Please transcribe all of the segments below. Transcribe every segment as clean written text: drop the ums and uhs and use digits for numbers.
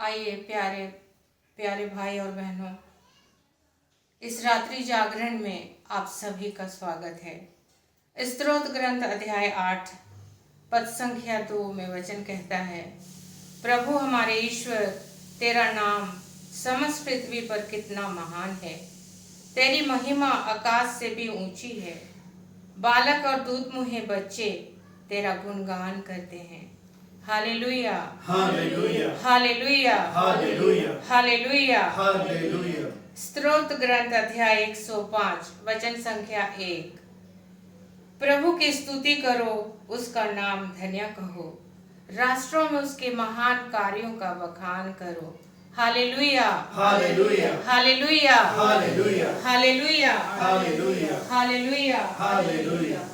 आइए प्यारे प्यारे भाई और बहनों, इस रात्रि जागरण में आप सभी का स्वागत है। स्तोत्र ग्रंथ अध्याय 8 पद संख्या 2 में वचन कहता है, प्रभु हमारे ईश्वर, तेरा नाम समस्त पृथ्वी पर कितना महान है। तेरी महिमा आकाश से भी ऊंची है। बालक और दूध मुहे बच्चे तेरा गुणगान करते हैं। Hallelujah, hallelujah, hallelujah, hallelujah, hallelujah. Hallelujah. स्तोत्र ग्रंथ अध्याय 105 वचन संख्या 1। प्रभु की स्तुति करो, उसका नाम धन्य कहो, राष्ट्रों में उसके महान कार्यों का बखान करो। Hallelujah, hallelujah, hallelujah, hallelujah, hallelujah, hallelujah, hallelujah. Hallelujah.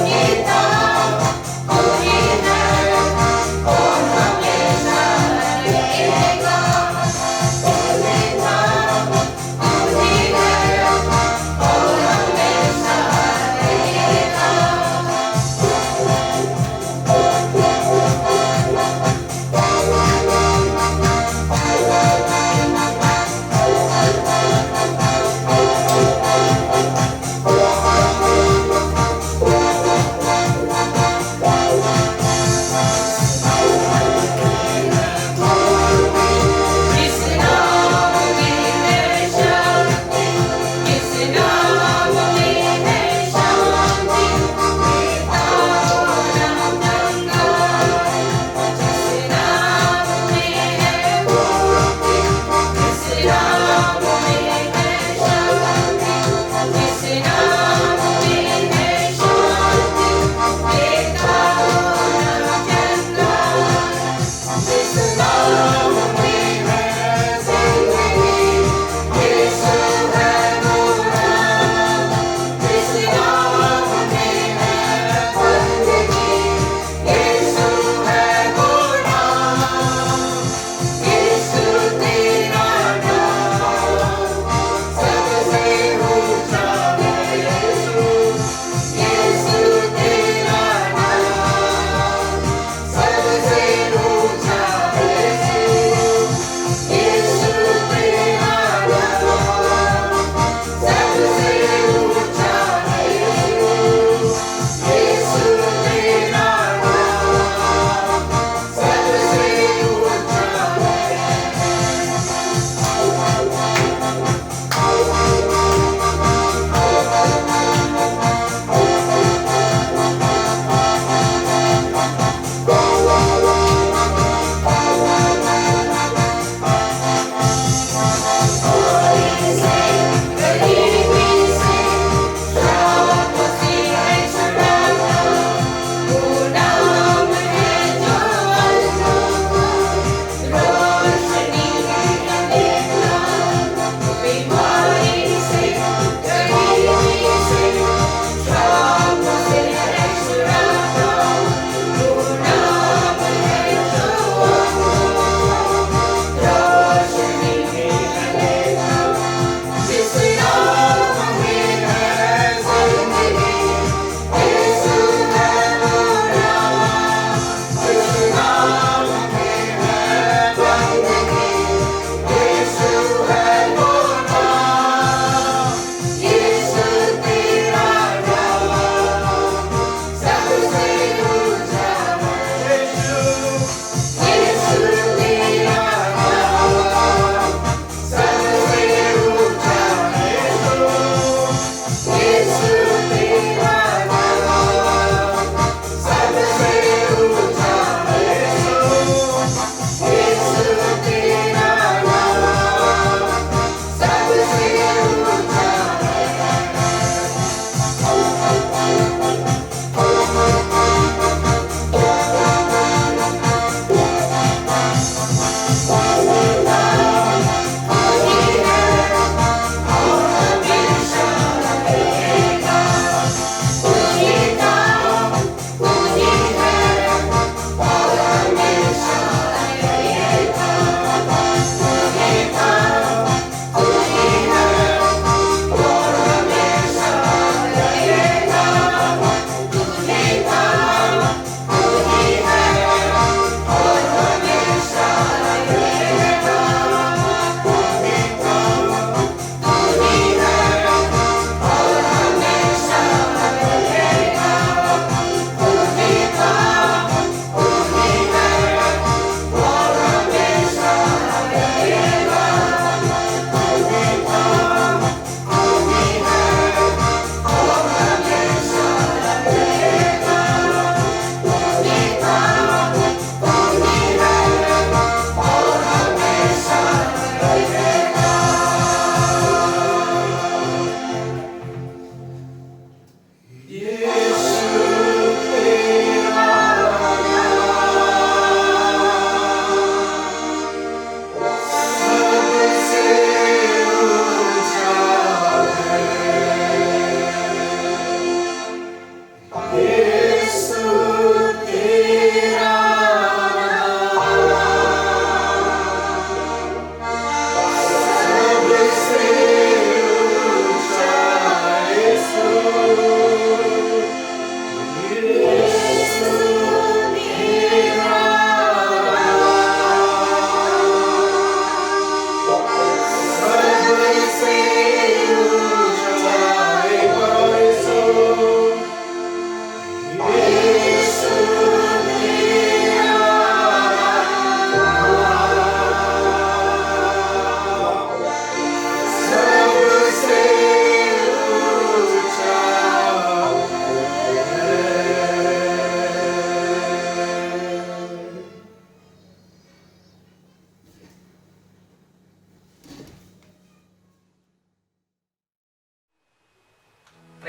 Kita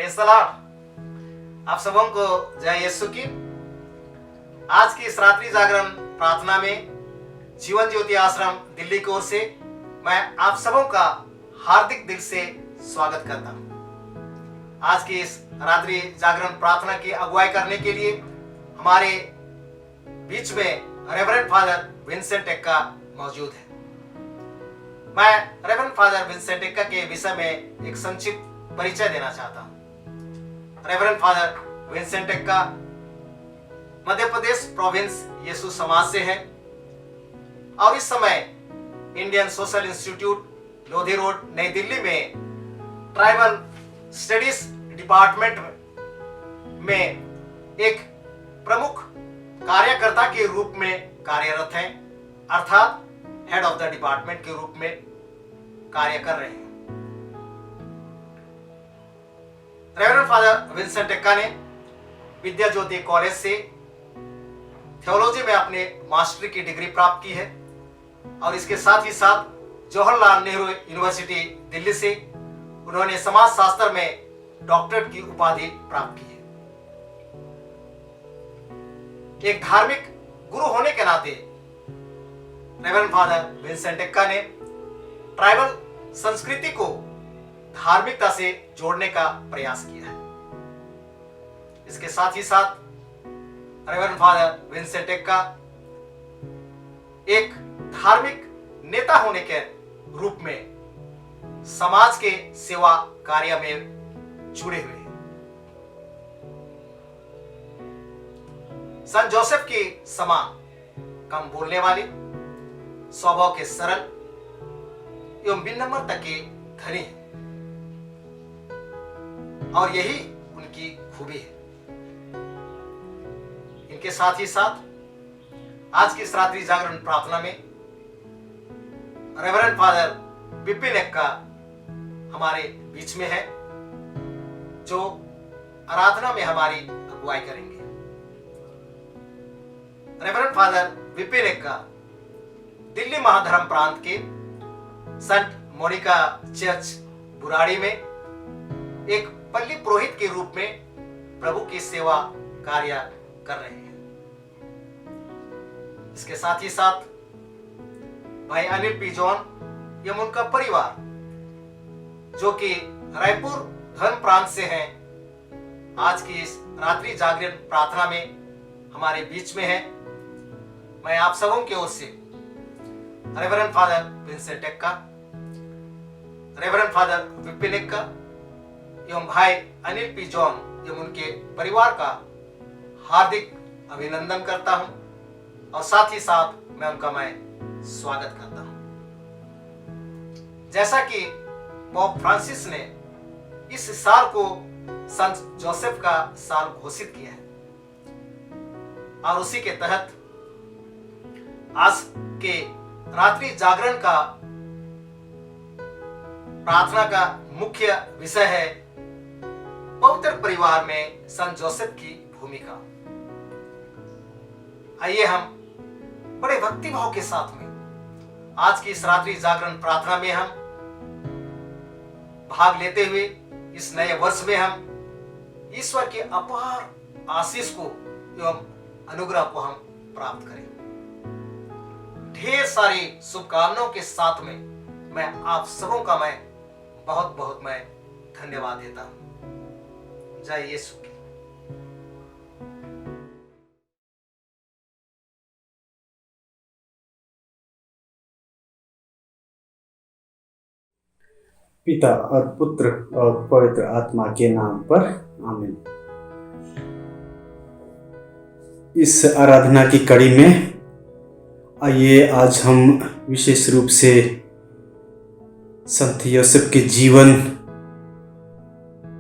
praise the Lord. आप सबों को जय यीशु की। आज की इस रात्रि जागरण प्रार्थना में जीवन ज्योति आश्रम दिल्ली की ओर से मैं आप सबों का हार्दिक दिल से स्वागत करता हूं। आज की इस रात्रि जागरण प्रार्थना की अगुवाई करने के लिए हमारे बीच में रेवरेंड फादर विंसेंट एक्का मौजूद है। मैं रेवरेंड फादर विंसेंट एक्का के विषय में एक संक्षिप्त परिचय देना चाहता हूं। Reverend father Vincent Ekka Madhya Pradesh province यीशु समाज से है और इस समय Indian social institute Lodhi road नई दिल्ली में ट्राइबल स्टडीज डिपार्टमेंट में एक प्रमुख कार्यकर्ता के रूप में कार्यरत हैं, अर्थात हेड ऑफ द डिपार्टमेंट के रूप में कार्य कर रहे हैं। रेवरेंड फादर विंसेंट एक्का ने विद्या ज्योति कॉलेज से थियोलॉजी में अपने मास्टरी की डिग्री प्राप्त की है और इसके साथ ही साथ जवाहरलाल नेहरू यूनिवर्सिटी दिल्ली से उन्होंने समाज शास्त्र में डॉक्टरेट की उपाधि प्राप्त की है। एक धार्मिक गुरु होने के नाते रेवरेंड फादर विंसेंट एक्का ने ट्राइबल संस्कृति को धार्मिकता से जोड़ने का प्रयास किया है। इसके साथ ही साथ रेवरेंड फादर विंसेंट एक्का एक धार्मिक नेता होने के रूप में समाज के सेवा कार्य में जुड़े हुए हैं। संत जोसेफ की समान कम बोलने वाले, स्वभाव के सरल एवं विनम्रता के धनी हैं और यही उनकी खूबी है। इनके साथ ही साथ आज की इस रात्रि जागरण प्रार्थना में रेवरेंड फादर विपिन एक्का हमारे बीच में है, जो आराधना में हमारी अगुवाई करेंगे। रेवरेंड फादर विपिन एक्का दिल्ली महाधर्म प्रांत के संत मोनिका चर्च बुराड़ी में एक पल्ली पुरोहित के रूप में प्रभु की सेवा कार्य कर रहे हैं। इसके साथ ही साथ भाई अनिल पी जॉन एवं उनका परिवार, जो कि रायपुर धर्म प्रांत से हैं, आज की इस रात्रि जागरण प्रार्थना में हमारे बीच में है। मैं आप सबों की ओर से reverend father Vincent Ekka, reverend father Vipin Ekka एवं भाई अनिल पी जॉन एवं उनके परिवार का हार्दिक अभिनंदन करता हूं और साथ ही साथ मैं उनका स्वागत करता हूं। जैसा कि पोप फ्रांसिस ने इस साल को संत जोसेफ का साल घोषित किया है और उसी के तहत आज के रात्रि जागरण का प्रार्थना का मुख्य विषय है पवित्र परिवार में संत जोसेफ की भूमिका। आइए हम बड़े भक्ति भाव के साथ में आज की इस रात्रि जागरण प्रार्थना में हम भाग लेते हुए इस नए वर्ष में हम ईश्वर के अपार आशीष को एवं अनुग्रह को हम प्राप्त करें। ढेर सारी शुभकामनाओं के साथ में मैं आप सबों का बहुत बहुत धन्यवाद देता हूं। जय यीशु की। पिता और पुत्र और पवित्र आत्मा के नाम पर आमीन। इस आराधना की कड़ी में आइए आज हम विशेष रूप से संत योसेफ के जीवन,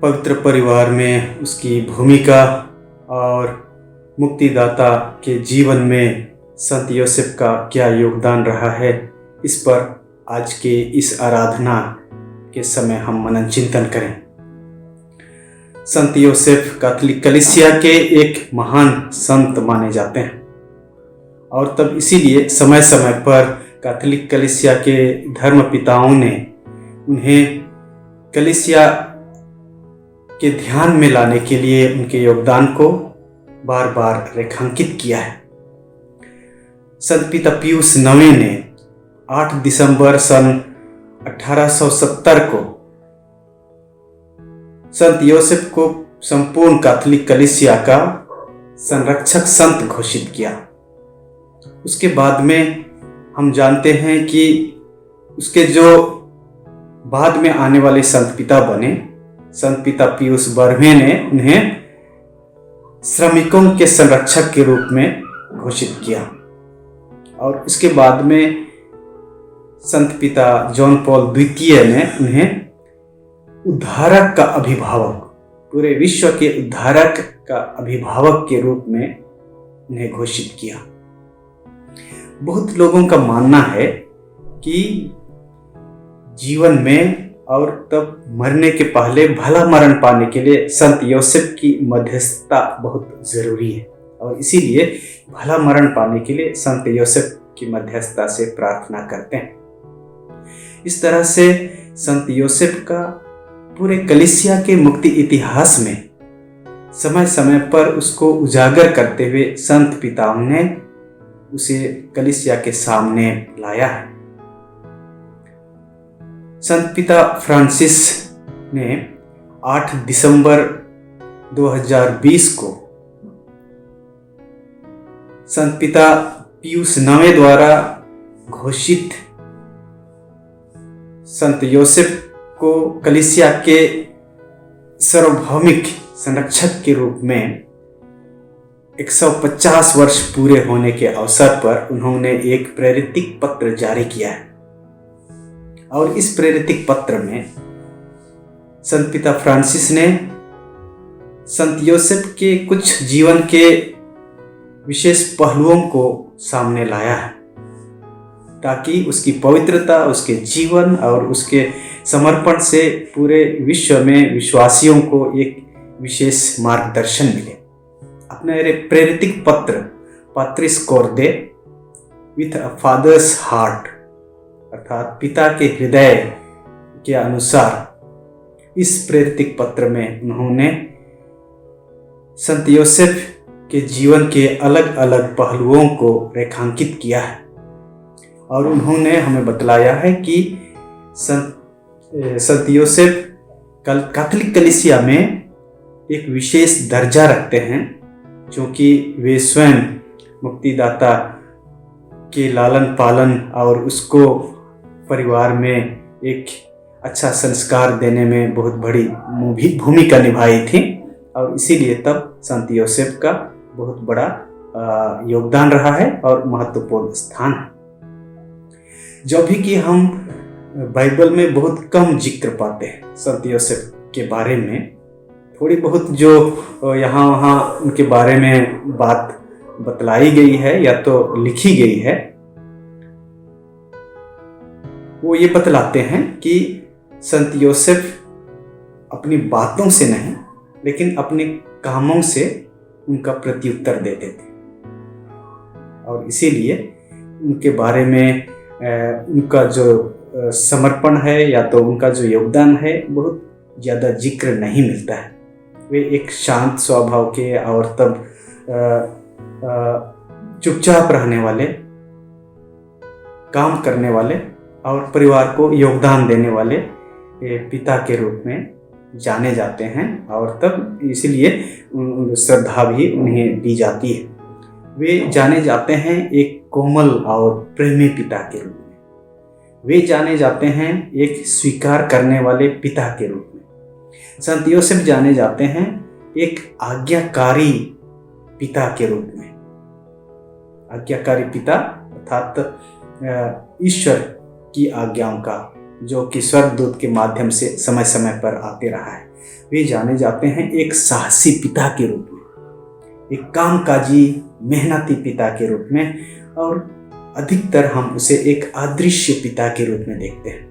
पवित्र परिवार में उसकी भूमिका और मुक्तिदाता के जीवन में संत योसेफ का क्या योगदान रहा है, इस पर आज के इस आराधना के समय हम मनन चिंतन करें। संत योसेफ कैथोलिक कलीसिया के एक महान संत माने जाते हैं और तब इसीलिए समय समय पर कैथोलिक कलीसिया के धर्म पिताओं ने उन्हें कलीसिया के ध्यान में लाने के लिए उनके योगदान को बार बार रेखांकित किया है। संत पिता पियूस नवें ने 8 दिसंबर सन 1870 को संत योसेफ को संपूर्ण कैथोलिक कलीसिया का संरक्षक संत घोषित किया। उसके बाद में हम जानते हैं कि उसके जो बाद में आने वाले संत पिता बने, संत पिता पियूस 12वें ने उन्हें श्रमिकों के संरक्षक के रूप में घोषित किया। और इसके बाद में संत पिता जॉन पॉल द्वितीय ने उन्हें उद्धारक का अभिभावक, पूरे विश्व के उद्धारक का अभिभावक के रूप में उन्हें घोषित किया। बहुत लोगों का मानना है कि जीवन में और तब मरने के पहले भला मरण पाने के लिए संत योसेफ की मध्यस्थता बहुत जरूरी है, और इसीलिए भला मरण पाने के लिए संत योसेफ की मध्यस्थता से प्रार्थना करते हैं। इस तरह से संत योसेफ का पूरे कलीसिया के मुक्ति इतिहास में समय समय पर उसको उजागर करते हुए संत पिताओं ने उसे कलीसिया के सामने लाया है। संत पिता फ्रांसिस ने 8 दिसंबर 2020 को संत पिता पियूस नवें द्वारा घोषित संत योसेफ को कलीसिया के सार्वभौमिक संरक्षक के रूप में 150 वर्ष पूरे होने के अवसर पर उन्होंने एक प्रेरितिक पत्र जारी किया है। और इस प्रेरितिक पत्र में संत पिता फ्रांसिस ने संत योसेफ के कुछ जीवन के विशेष पहलुओं को सामने लाया है, ताकि उसकी पवित्रता, उसके जीवन और उसके समर्पण से पूरे विश्व में विश्वासियों को एक विशेष मार्गदर्शन मिले। अपने प्रेरितिक पत्र Patris Corde with a father's heart, अर्थात पिता के हृदय के अनुसार, इस प्रेरितिक पत्र में उन्होंने संत योसेफ के जीवन के अलग अलग पहलुओं को रेखांकित किया है। और उन्होंने हमें बतलाया है कि संत योसेफ कैथोलिक कलीसिया में एक विशेष दर्जा रखते हैं, क्योंकि वे स्वयं मुक्तिदाता के लालन पालन और उसको परिवार में एक अच्छा संस्कार देने में बहुत बड़ी भूमिका निभाई थी। और इसीलिए तब संत योसेफ का बहुत बड़ा योगदान रहा है और महत्वपूर्ण स्थान है। जो भी कि हम बाइबल में बहुत कम जिक्र पाते हैं संत योसेफ के बारे में, थोड़ी बहुत जो यहाँ वहाँ उनके बारे में बात बतलाई गई है या तो लिखी गई है, वो ये बतलाते हैं कि संत योसेफ अपनी बातों से नहीं लेकिन अपने कामों से उनका प्रत्युत्तर देते थे। और इसीलिए उनके बारे में उनका जो समर्पण है या तो उनका जो योगदान है बहुत ज़्यादा जिक्र नहीं मिलता है। वे एक शांत स्वभाव के और तब चुपचाप रहने वाले, काम करने वाले और परिवार को योगदान देने वाले पिता के रूप में जाने जाते हैं, और तब इसलिए श्रद्धा भी उन्हें दी जाती है। वे जाने जाते हैं एक कोमल और प्रेमी पिता के रूप में, वे जाने जाते हैं एक स्वीकार करने वाले पिता के रूप में। संत योसेफ जाने जाते हैं एक आज्ञाकारी पिता के रूप में। आज्ञाकारी पिता अर्थात ईश्वर की आज्ञाओं का, जो कि स्वर्गदूत के माध्यम से समय समय पर आते रहा है। वे जाने जाते हैं एक साहसी पिता के रूप में, एक कामकाजी मेहनती पिता के रूप में, और अधिकतर हम उसे एक अदृश्य पिता के रूप में देखते हैं।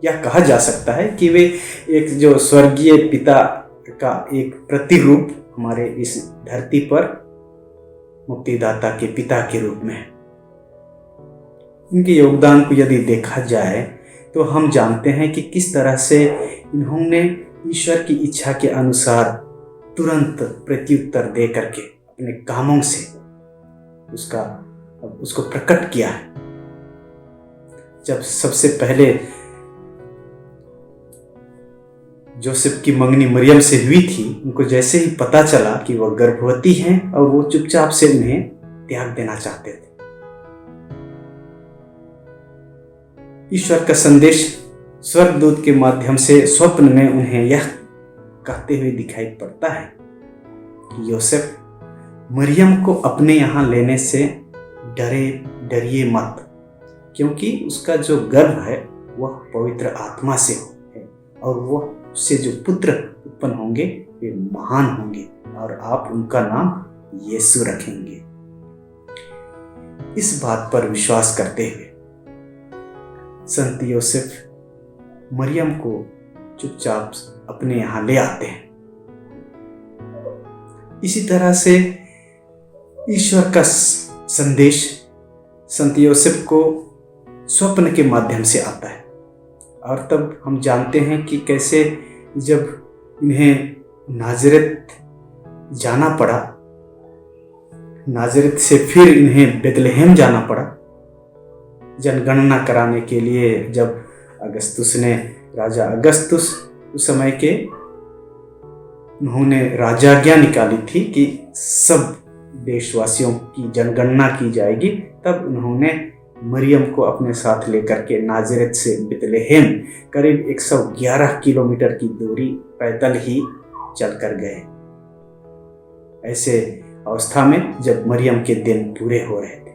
यह कहा जा सकता है कि वे एक जो स्वर्गीय पिता का एक प्रतिरूप हमारे इस धरती पर मुक्तिदाता के पिता के रूप में है। इनके योगदान को यदि देखा जाए तो हम जानते हैं कि किस तरह से इन्होंने ईश्वर की इच्छा के अनुसार तुरंत प्रत्युत्तर दे करके अपने कामों से उसको प्रकट किया है। जब सबसे पहले जोसेफ की मंगनी मरियम से हुई थी, उनको जैसे ही पता चला कि वह गर्भवती हैं और वो चुपचाप से उन्हें त्याग देना चाहते थे, ईश्वर का संदेश स्वर्गदूत के माध्यम से स्वप्न में उन्हें यह कहते हुए दिखाई पड़ता है कि योसेफ, मरियम को अपने यहाँ लेने से डरिए मत, क्योंकि उसका जो गर्भ है वह पवित्र आत्मा से है और वह उससे जो पुत्र उत्पन्न होंगे वे महान होंगे और आप उनका नाम यीशु रखेंगे। इस बात पर विश्वास करते हुए संत योसेफ मरियम को चुपचाप अपने यहाँ ले आते हैं। इसी तरह से ईश्वर का संदेश संत योसेफ को स्वप्न के माध्यम से आता है और तब हम जानते हैं कि कैसे जब इन्हें नाजरत जाना पड़ा, नाजरत से फिर इन्हें बेतलहम जाना पड़ा जनगणना कराने के लिए। जब राजा अगस्तुस उस समय के, उन्होंने राजाज्ञा निकाली थी कि सब देशवासियों की जनगणना की जाएगी, तब उन्होंने मरियम को अपने साथ लेकर के नाजरत से बेतलहम करीब 111 किलोमीटर की दूरी पैदल ही चलकर गए। ऐसे अवस्था में जब मरियम के दिन पूरे हो रहे थे,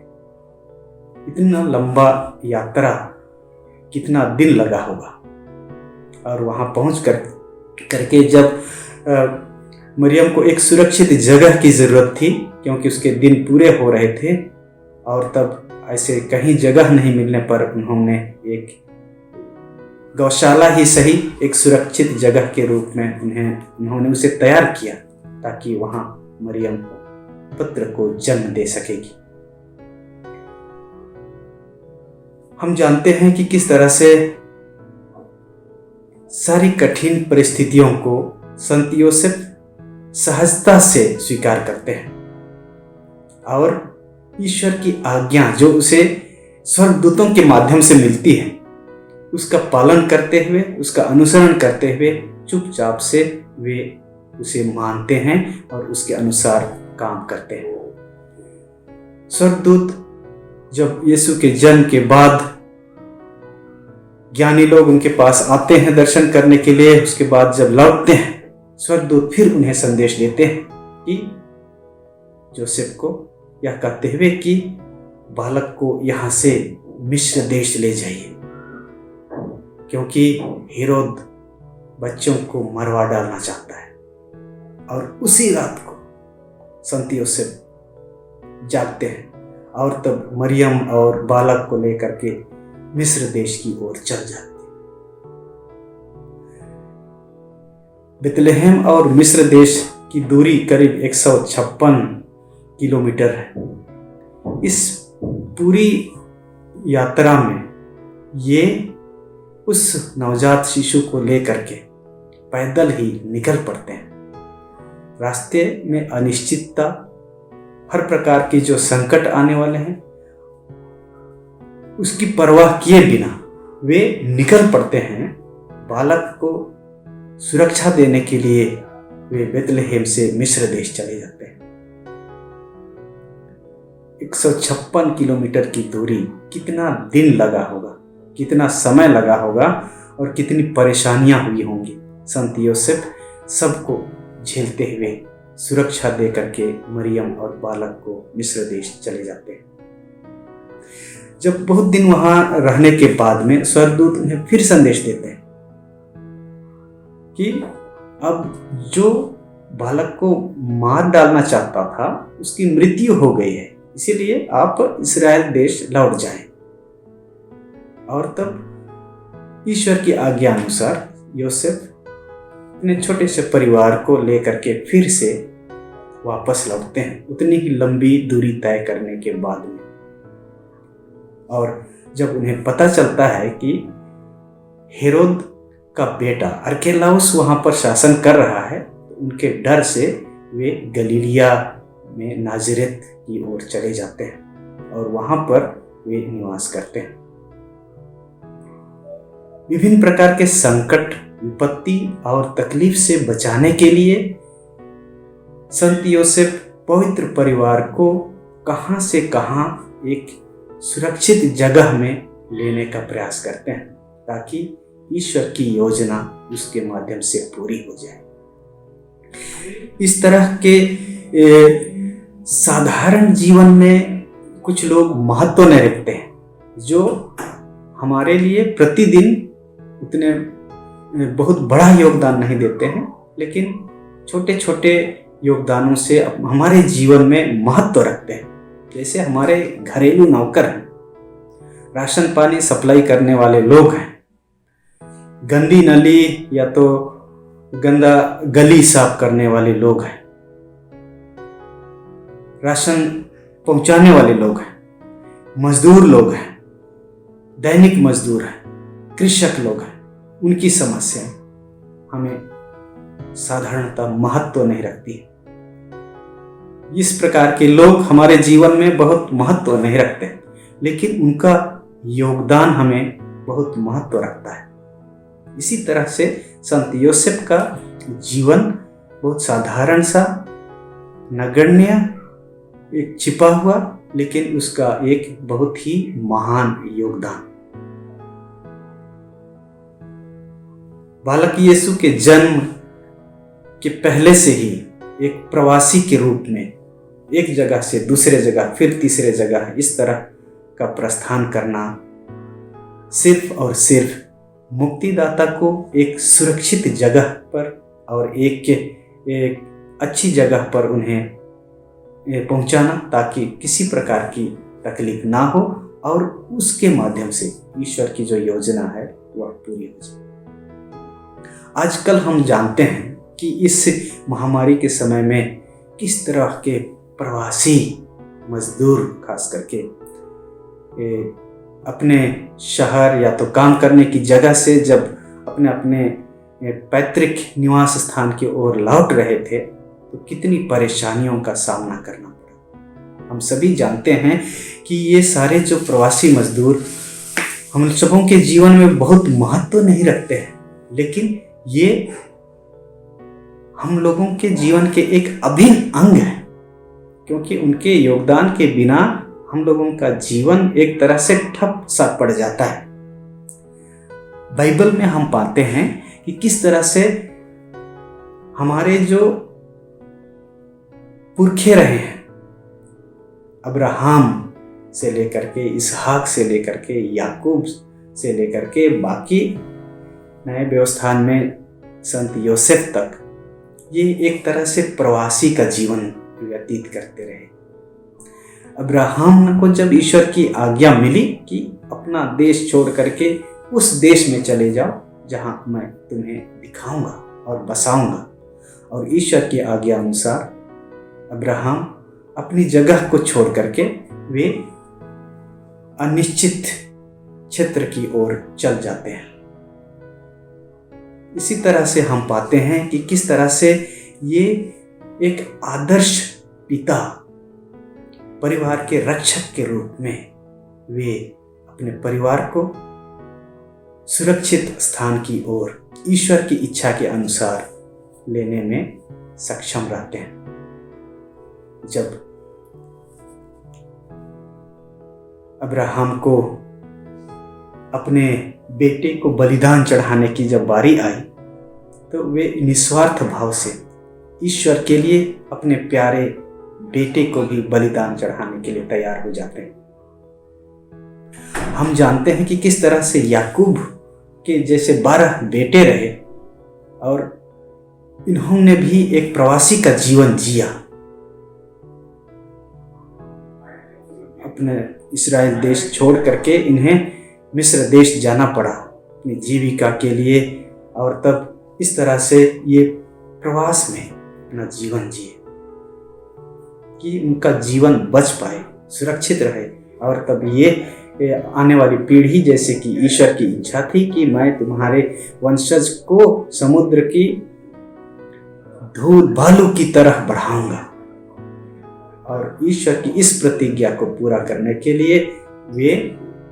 इतना लंबा यात्रा कितना दिन लगा होगा। और वहां पहुंच करके जब मरियम को एक सुरक्षित जगह की जरूरत थी, क्योंकि उसके दिन पूरे हो रहे थे और तब ऐसे कहीं जगह नहीं मिलने पर उन्होंने एक गौशाला ही सही, एक सुरक्षित जगह के रूप में उन्होंने उसे तैयार किया ताकि वहां मरियम पुत्र को जन्म दे सकेगी। हम जानते हैं कि किस तरह से सारी कठिन परिस्थितियों को संत योसेफ सहजता से स्वीकार करते हैं और ईश्वर की आज्ञा जो उसे स्वर्गदूतों के माध्यम से मिलती है उसका पालन करते हुए, उसका अनुसरण करते हुए चुपचाप से वे उसे मानते हैं और उसके अनुसार काम करते हैं। स्वर्गदूत जब यीशु के जन्म के बाद ज्ञानी लोग उनके पास आते हैं दर्शन करने के लिए, उसके बाद जब लौटते हैं स्वर्गदूत फिर उन्हें संदेश देते हैं कि जोसेफ को यह कहते हुए कि बालक को यहाँ से मिस्र देश ले जाइए, क्योंकि हेरोद बच्चों को मरवा डालना चाहता है। और उसी रात को संत योसेफ जागते हैं और तब मरियम और बालक को लेकर के मिस्र देश की ओर चल जाते हैं। बेतलहम और मिस्र देश की दूरी करीब 156 किलोमीटर है। इस पूरी यात्रा में ये उस नवजात शिशु को लेकर के पैदल ही निकल पड़ते हैं। रास्ते में अनिश्चितता, हर प्रकार के जो संकट आने वाले हैं उसकी परवाह किए बिना वे निकल पड़ते हैं। बालक को सुरक्षा देने के लिए वे बेतलहम से मिस्र देश चले जाते हैं। 156 किलोमीटर की दूरी, कितना दिन लगा होगा, कितना समय लगा होगा और कितनी परेशानियां हुई होंगी। संत योसेफ सबको झेलते हुए सुरक्षा दे करके मरियम और बालक को मिस्र देश चले जाते हैं। जब बहुत दिन वहां रहने के बाद में स्वर्गदूत उन्हें फिर संदेश देते हैं कि अब जो बालक को मार डालना चाहता था उसकी मृत्यु हो गई है, इसीलिए आप इस्राएल देश लौट जाएं। और तब ईश्वर की आज्ञा अनुसार योसेफ अपने छोटे से परिवार को लेकर के फिर से वापस लौटते हैं, उतनी ही लंबी दूरी तय करने के बाद में। और जब उन्हें पता चलता है कि हेरोद का बेटा अरकेलाउस वहाँ पर शासन कर रहा है। उनके डर से वे गलीलिया में नाजरेत की ओर चले जाते हैं और वहाँ पर वे निवास करते हैं। विभिन्न प्रकार के संकट, विपत्ति और तकलीफ से बचाने के लिए संत योसेफ पवित्र परिवार को कहां से कहां एक सुरक्षित जगह में लेने का प्रयास करते हैं ताकि ईश्वर की योजना उसके माध्यम से पूरी हो जाए। इस तरह के साधारण जीवन में कुछ लोग महत्व नहीं रखते हैं, जो हमारे लिए प्रतिदिन उतने बहुत बड़ा योगदान नहीं देते हैं, लेकिन छोटे छोटे योगदानों से हमारे जीवन में महत्व रखते हैं। जैसे हमारे घरेलू नौकर हैं, राशन पानी सप्लाई करने वाले लोग हैं, गंदी नली या तो गंदा गली साफ करने वाले लोग हैं, राशन पहुंचाने वाले लोग हैं, मजदूर लोग हैं, दैनिक मजदूर हैं, कृषक लोग हैं। उनकी समस्याएं हमें साधारणतः महत्व नहीं रखती है। इस प्रकार के लोग हमारे जीवन में बहुत महत्व नहीं रखते, लेकिन उनका योगदान हमें बहुत महत्व रखता है। इसी तरह से संत योसेफ का जीवन बहुत साधारण सा, नगण्य, एक छिपा हुआ, लेकिन उसका एक बहुत ही महान योगदान। बालक यीशु के जन्म के पहले से ही एक प्रवासी के रूप में एक जगह से दूसरे जगह, फिर तीसरे जगह, इस तरह का प्रस्थान करना सिर्फ और सिर्फ मुक्तिदाता को एक सुरक्षित जगह पर और एक अच्छी जगह पर उन्हें पहुंचाना, ताकि किसी प्रकार की तकलीफ ना हो और उसके माध्यम से ईश्वर की जो योजना है वह पूरी हो जाए। आजकल हम जानते हैं कि इस महामारी के समय में किस तरह के प्रवासी मजदूर खास करके अपने शहर या तो काम करने की जगह से जब अपने अपने पैतृक निवास स्थान की ओर लौट रहे थे तो कितनी परेशानियों का सामना करना पड़ा। हम सभी जानते हैं कि ये सारे जो प्रवासी मजदूर हम सबों के जीवन में बहुत महत्व नहीं रखते हैं, लेकिन ये हम लोगों के जीवन के एक अभिन्न अंग है, क्योंकि उनके योगदान के बिना हम लोगों का जीवन एक तरह से ठप सा पड़ जाता है। बाइबल में हम पाते हैं कि किस तरह से हमारे जो पुरखे रहे हैं, अब्राहम से लेकर के, इसहाक से लेकर के, याकूब से लेकर के बाकी नए व्यवस्थान में संत योसेफ तक, ये एक तरह से प्रवासी का जीवन व्यतीत करते रहे। अब्राहम को जब ईश्वर की आज्ञा मिली कि अपना देश छोड़ करके उस देश में चले जाओ जहां मैं तुम्हें दिखाऊंगा और बसाऊंगा, और ईश्वर की आज्ञा अनुसार अब्राहम अपनी जगह को छोड़ करके वे अनिश्चित क्षेत्र की ओर चल जाते हैं। इसी तरह से हम पाते हैं कि किस तरह से ये एक आदर्श पिता, परिवार के रक्षक के रूप में वे अपने परिवार को सुरक्षित स्थान की ओर ईश्वर की इच्छा के अनुसार लेने में सक्षम रहते हैं। जब अब्राहम को अपने बेटे को बलिदान चढ़ाने की जब बारी आई तो वे निस्वार्थ भाव से ईश्वर के लिए अपने प्यारे बेटे को भी बलिदान चढ़ाने के लिए तैयार हो जाते हैं। हम जानते हैं कि किस तरह से याकूब के जैसे 12 बेटे रहे और इन्होंने भी एक प्रवासी का जीवन जिया। अपने इस्राएल देश छोड़ करके इन्हें मिस्र देश जाना पड़ा अपनी जीविका के लिए, और तब इस तरह से ये प्रवास में अपना जीवन जिए कि उनका जीवन बच पाए, सुरक्षित रहे, और तब ये आने वाली पीढ़ी, जैसे कि ईश्वर की इच्छा थी कि मैं तुम्हारे वंशज को समुद्र की धूल बालू की तरह बढ़ाऊंगा। और ईश्वर की इस प्रतिज्ञा को पूरा करने के लिए वे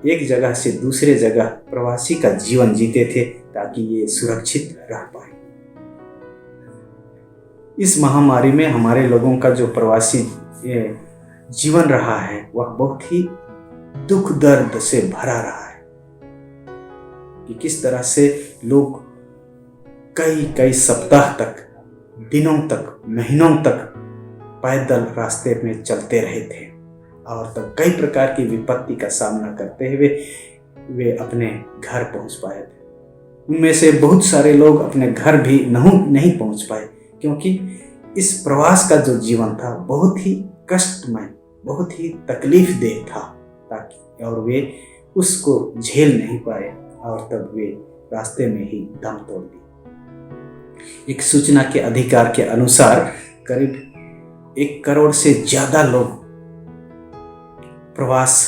एक जगह से दूसरे जगह प्रवासी का जीवन जीते थे, ताकि ये सुरक्षित रह पाए। इस महामारी में हमारे लोगों का जो प्रवासी जीवन रहा है, वह बहुत ही दुख दर्द से भरा रहा है कि किस तरह से लोग कई कई सप्ताह तक, दिनों तक, महीनों तक पैदल रास्ते में चलते रहे थे, और तब कई प्रकार की विपत्ति का सामना करते हुए वे अपने घर पहुंच पाए थे। उनमें से बहुत सारे लोग अपने घर भी नहीं पहुंच पाए, क्योंकि इस प्रवास का जो जीवन था बहुत ही कष्टमय, बहुत ही तकलीफदेह था, ताकि और वे उसको झेल नहीं पाए, और तब वे रास्ते में ही दम तोड़ दिए। एक सूचना के अधिकार के अनुसार करीब 1 करोड़ से ज्यादा लोग प्रवास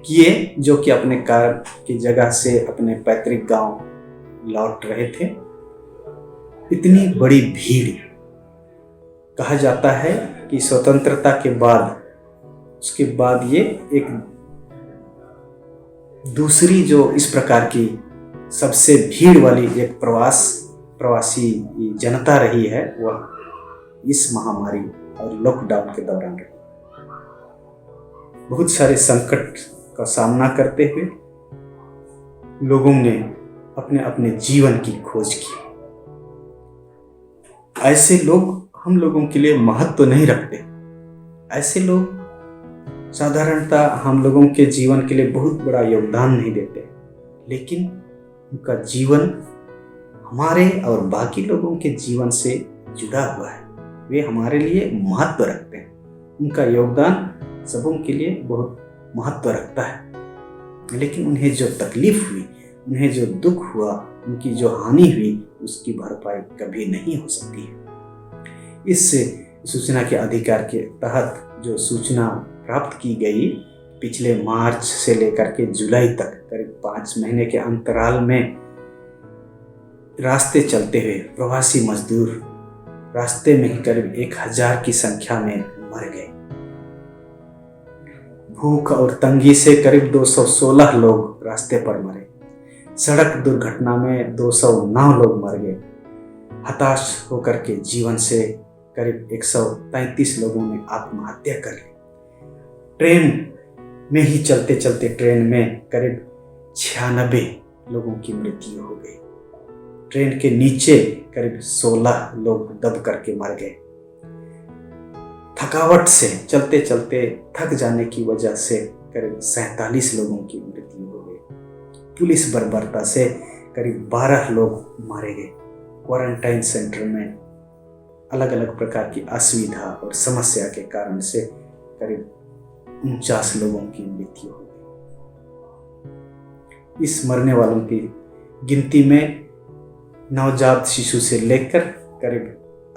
किए, जो कि अपने कार्य की जगह से अपने पैतृक गांव लौट रहे थे। इतनी बड़ी भीड़, कहा जाता है कि स्वतंत्रता के बाद, उसके बाद ये एक दूसरी जो इस प्रकार की सबसे भीड़ वाली एक प्रवासी जनता रही है, वह इस महामारी और लॉकडाउन के दौरान रही। बहुत सारे संकट का सामना करते हुए लोगों ने अपने अपने जीवन की खोज की। ऐसे लोग हम लोगों के लिए महत्व नहीं रखते। ऐसे लोग साधारणतः हम लोगों के जीवन के लिए बहुत बड़ा योगदान नहीं देते, लेकिन उनका जीवन हमारे और बाकी लोगों के जीवन से जुड़ा हुआ है। वे हमारे लिए महत्व रखते हैं। उनका योगदान सबों के लिए बहुत महत्व रखता है, लेकिन उन्हें जो तकलीफ हुई, उन्हें जो दुख हुआ, उनकी जो हानि हुई, उसकी भरपाई कभी नहीं हो सकती है। इस सूचना के अधिकार के तहत जो सूचना प्राप्त की गई, पिछले मार्च से लेकर के जुलाई तक करीब 5 महीने के अंतराल में रास्ते चलते हुए प्रवासी मजदूर रास्ते में ही करीब 1000 की संख्या में मर गए। भूख और तंगी से करीब 216 लोग रास्ते पर मरे। सड़क दुर्घटना में 209 लोग मर गए। हताश होकर के जीवन से करीब 133 लोगों ने आत्महत्या कर ली। ट्रेन में ही चलते चलते ट्रेन में करीब 96 लोगों की मृत्यु हो गई। ट्रेन के नीचे करीब 16 लोग दब करके मर गए। थकावट से चलते चलते थक जाने की वजह से करीब 47 लोगों की मृत्यु हो गई। पुलिस बर्बरता से करीब 12 लोग मारे गए। क्वारंटाइन सेंटर में अलग अलग प्रकार की असुविधा और समस्या के कारण से करीब 49 लोगों की मृत्यु हो गई। इस मरने वालों की गिनती में नवजात शिशु से लेकर करीब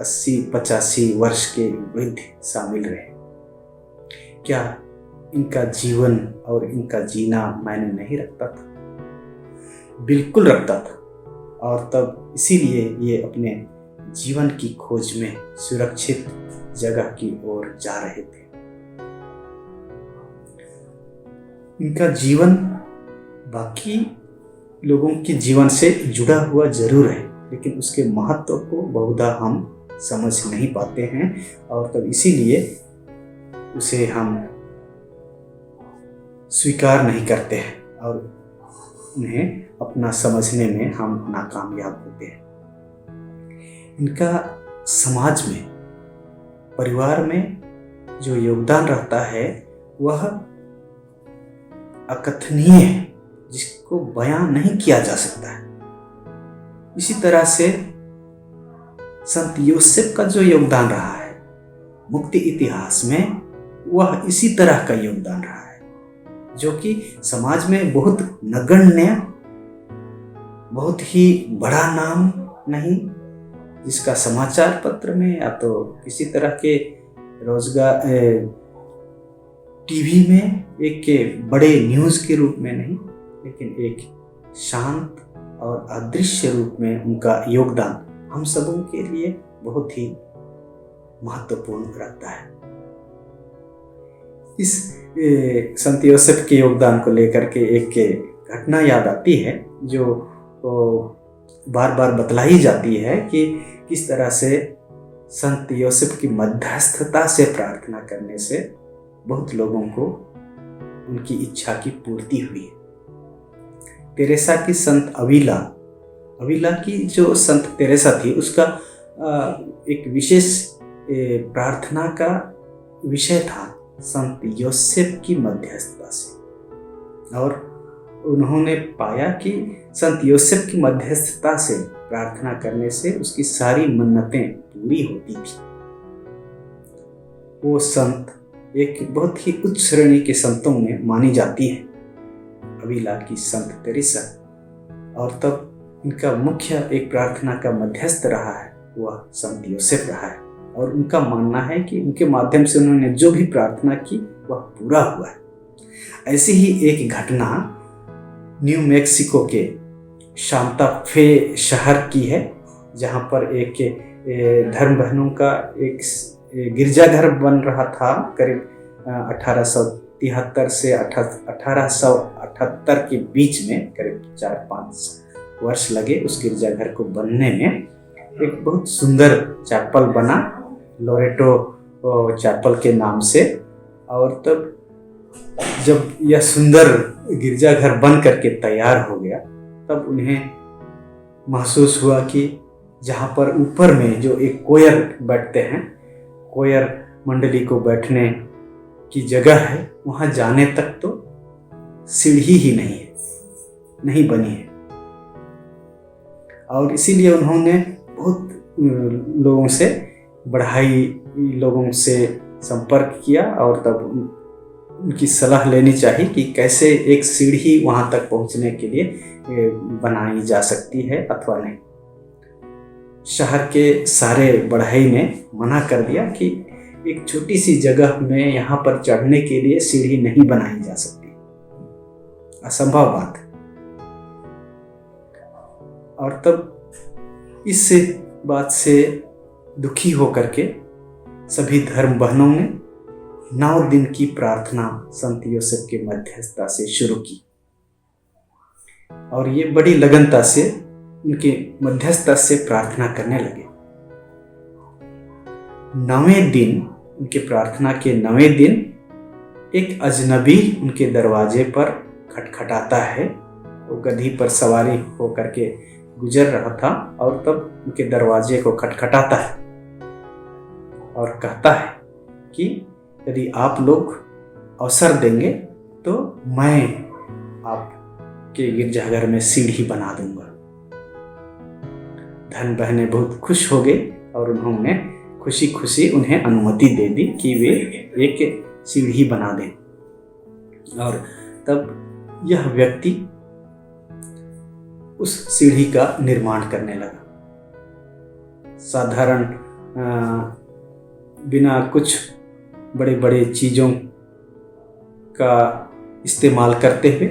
80-85 वर्ष के वृद्ध शामिल रहे। क्या इनका जीवन और इनका जीना मायने नहीं रखता था? बिल्कुल रखता था। और तब इसीलिए ये अपने जीवन की खोज में सुरक्षित जगह की ओर जा रहे थे। इनका जीवन बाकी लोगों के जीवन से जुड़ा हुआ जरूर है, लेकिन उसके महत्व को बहुधा हम समझ नहीं पाते हैं, और तब इसीलिए उसे हम स्वीकार नहीं करते हैं और उन्हें अपना समझने में हम नाकामयाब होते हैं। इनका समाज में, परिवार में जो योगदान रहता है वह अकथनीय है, जिसको बयां नहीं किया जा सकता है। इसी तरह से संत यूसुफ का जो योगदान रहा है मुक्ति इतिहास में, वह इसी तरह का योगदान रहा है, जो कि समाज में बहुत नगण्य, बहुत ही बड़ा नाम नहीं, जिसका समाचार पत्र में या तो किसी तरह के रोजगार टीवी में एक बड़े न्यूज़ के रूप में नहीं, लेकिन एक शांत और अदृश्य रूप में उनका योगदान हम सबों के लिए बहुत ही महत्वपूर्ण रहता है। इस संत योसेफ के योगदान को लेकर के एक घटना याद आती है जो बार बार बतलाई जाती है कि किस तरह से संत योसेफ की मध्यस्थता से प्रार्थना करने से बहुत लोगों को उनकी इच्छा की पूर्ति हुई। तेरेसा की संत अविला की जो संत तेरेसा थी, उसका एक विशेष प्रार्थना का विषय था संत योसेफ की मध्यस्थता से, और उन्होंने पाया कि संत योसेफ की मध्यस्थता से प्रार्थना करने से उसकी सारी मन्नतें पूरी होती थी। वो संत एक बहुत ही उच्च श्रेणी के संतों में मानी जाती है, अविला की संत तेरेसा, और तब इनका मुख्य एक प्रार्थना का मध्यस्थ रहा है वह संत योसेफ रहा है, और उनका मानना है कि उनके माध्यम से उन्होंने जो भी प्रार्थना की वह पूरा हुआ है। ऐसी ही एक घटना न्यू मैक्सिको के शांता फे शहर की है, जहाँ पर एक धर्म बहनों का एक गिरजाघर बन रहा था। करीब 1873 से 1878 के बीच में करीब 4-5 वर्ष लगे उस गिरजाघर को बनने में। एक बहुत सुंदर चैपल बना, लोरेटो चैपल के नाम से, और तब जब यह सुंदर गिरजाघर बन करके तैयार हो गया, तब उन्हें महसूस हुआ कि जहाँ पर ऊपर में जो एक कोयर बैठते हैं, कोयर मंडली को बैठने की जगह है, वहाँ जाने तक तो सीढ़ी ही नहीं बनी है। और इसीलिए उन्होंने बहुत लोगों से लोगों से संपर्क किया, और तब उनकी सलाह लेनी चाहिए कि कैसे एक सीढ़ी वहाँ तक पहुँचने के लिए बनाई जा सकती है अथवा नहीं। शहर के सारे बढ़ई ने मना कर दिया कि एक छोटी सी जगह में यहाँ पर चढ़ने के लिए सीढ़ी नहीं बनाई जा सकती, असंभव बात है। और तब इस बात से दुखी होकर के सभी धर्म बहनों ने 9 दिन की प्रार्थना संत योसेफ के मध्यस्थता से शुरू की, और ये बड़ी लगनता से उनके मध्यस्थता से प्रार्थना करने लगे। 9वें दिन, उनके प्रार्थना के 9वें दिन, एक अजनबी उनके दरवाजे पर खटखटाता है। वो गधी पर सवारी होकर के गुजर रहा था, और तब उनके दरवाजे को खटखटाता है और कहता है कि यदि आप लोग अवसर देंगे तो मैं आपके गिरजाघर में सीढ़ी बना दूंगा। धन बहनें बहुत खुश हो गई, और उन्होंने खुशी खुशी उन्हें अनुमति दे दी कि वे एक सीढ़ी बना दें। और तब यह व्यक्ति उस सीढ़ी का निर्माण करने लगा। साधारण बिना कुछ बड़े बड़े चीज़ों का इस्तेमाल करते हुए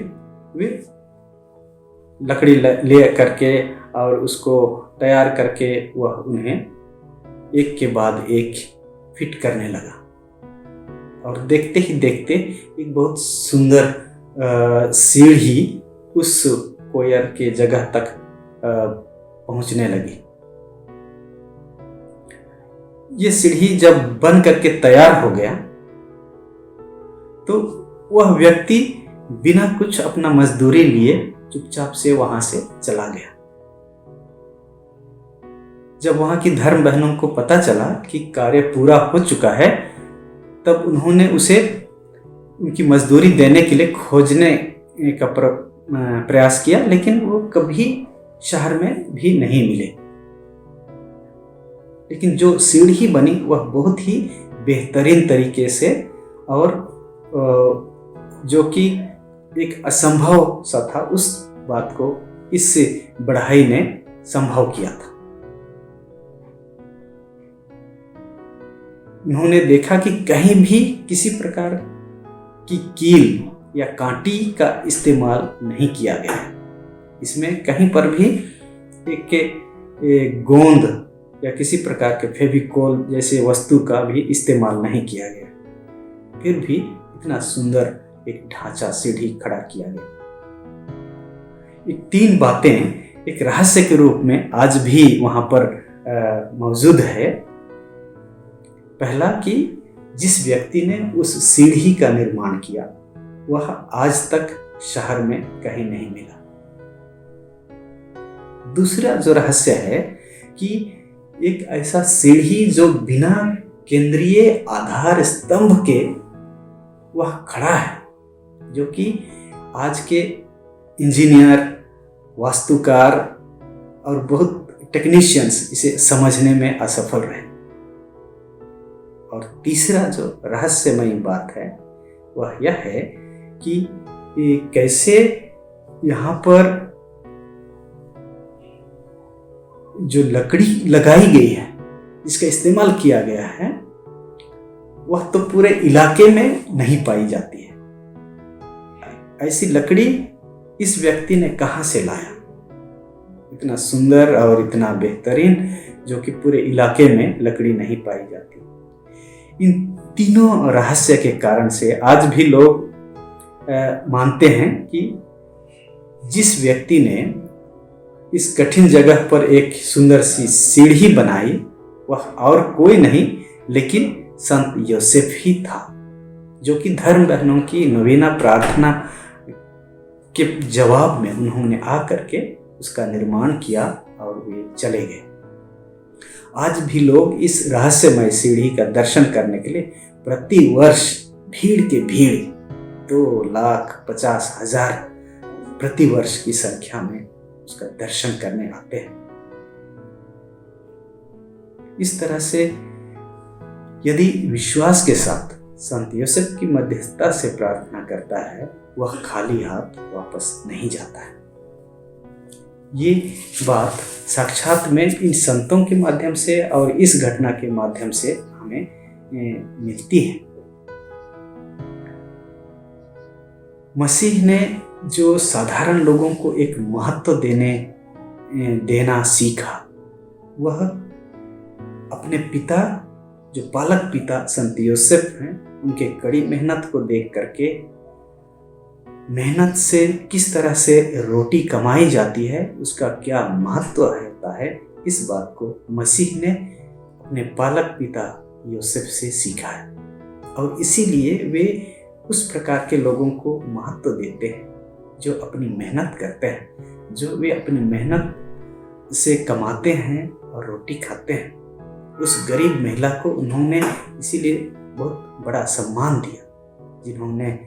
वे लकड़ी ले करके और उसको तैयार करके वह उन्हें एक के बाद एक फिट करने लगा। और देखते ही देखते एक बहुत सुंदर सीढ़ी उस कोयर के जगह तक पहुंचने लगी। ये सीढ़ी जब बन करके तैयार हो गया तो वह व्यक्ति बिना कुछ अपना मजदूरी लिए चुपचाप से वहां से चला गया। जब वहां की धर्म बहनों को पता चला कि कार्य पूरा हो चुका है, तब उन्होंने उसे उनकी मजदूरी देने के लिए खोजने का प्रयास किया, लेकिन वो कभी शहर में भी नहीं मिले। लेकिन जो सीढ़ी बनी वह बहुत ही बेहतरीन तरीके से, और जो कि एक असंभव सा था, उस बात को इस बढ़ई ने संभव किया था। उन्होंने देखा कि कहीं भी किसी प्रकार की कील या कांटी का इस्तेमाल नहीं किया गया है। इसमें कहीं पर भी एक गोंद या किसी प्रकार के फेविकोल जैसे वस्तु का भी इस्तेमाल नहीं किया गया। फिर भी इतना सुंदर एक ढांचा सीढ़ी खड़ा किया गया। ये 3 बातें एक रहस्य के रूप में आज भी वहां पर मौजूद है। पहला कि जिस व्यक्ति ने उस सीढ़ी का निर्माण किया वह आज तक शहर में कहीं नहीं मिला। दूसरा जो रहस्य है कि एक ऐसा सीढ़ी जो बिना केंद्रीय आधार स्तंभ के वह खड़ा है, जो कि आज के इंजीनियर, वास्तुकार और बहुत टेक्नीशियंस इसे समझने में असफल रहे। और तीसरा जो रहस्यमयी बात है वह यह है कि कैसे यहाँ पर जो लकड़ी लगाई गई है, जिसका इस्तेमाल किया गया है, वह तो पूरे इलाके में नहीं पाई जाती है। ऐसी लकड़ी इस व्यक्ति ने कहाँ से लाया, इतना सुंदर और इतना बेहतरीन, जो कि पूरे इलाके में लकड़ी नहीं पाई जाती। इन तीनों रहस्य के कारण से आज भी लोग मानते हैं कि जिस व्यक्ति ने इस कठिन जगह पर एक सुंदर सी सीढ़ी बनाई वह और कोई नहीं लेकिन संत योसेफ ही था, जो कि धर्म बहनों की नवीना प्रार्थना के जवाब में उन्होंने आकर के उसका निर्माण किया और वे चले गए। आज भी लोग इस रहस्यमय सीढ़ी का दर्शन करने के लिए प्रति वर्ष भीड़ के भीड़ 2,50,000 प्रति वर्ष की संख्या में उसका दर्शन करने आते हैं। इस तरह से यदि विश्वास के साथ संत योसेफ की मध्यस्थता से प्रार्थना करता है, वह खाली हाथ वापस नहीं जाता है। ये बात साक्षात में इन संतों के माध्यम से और इस घटना के माध्यम से हमें मिलती है। मसीह ने जो साधारण लोगों को एक महत्व देना सीखा, वह अपने पिता, जो पालक पिता संत योसेफ हैं, उनके कड़ी मेहनत को देख करके, मेहनत से किस तरह से रोटी कमाई जाती है, उसका क्या महत्व होता है, इस बात को मसीह ने अपने पालक पिता योसेफ से सीखा है। और इसीलिए वे उस प्रकार के लोगों को महत्व देते हैं जो अपनी मेहनत करते हैं, जो वे अपनी मेहनत से कमाते हैं और रोटी खाते हैं। उस गरीब महिला को उन्होंने इसीलिए बहुत बड़ा सम्मान दिया, जिन्होंने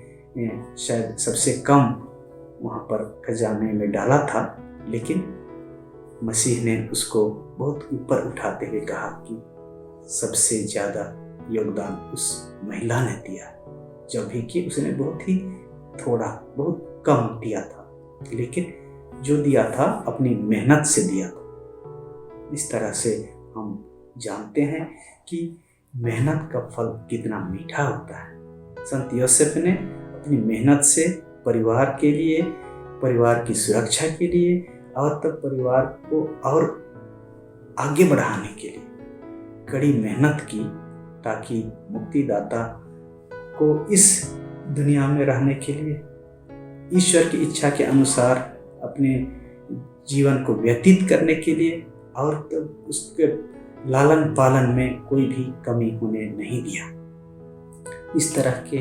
शायद सबसे कम वहाँ पर खजाने में डाला था, लेकिन मसीह ने उसको बहुत ऊपर उठाते हुए कहा कि सबसे ज़्यादा योगदान उस महिला ने दिया, जब भी कि उसने बहुत ही थोड़ा, बहुत कम दिया था, लेकिन जो दिया था अपनी मेहनत से दिया था। इस तरह से हम जानते हैं कि मेहनत का फल कितना मीठा होता है। संत योसेफ ने अपनी मेहनत से परिवार के लिए, परिवार की सुरक्षा के लिए और तब परिवार को और आगे बढ़ाने के लिए कड़ी मेहनत की, ताकि मुक्तिदाता को इस दुनिया में रहने के लिए ईश्वर की इच्छा के अनुसार अपने जीवन को व्यतीत करने के लिए, और तब उसके लालन पालन में कोई भी कमी होने नहीं दिया। इस तरह के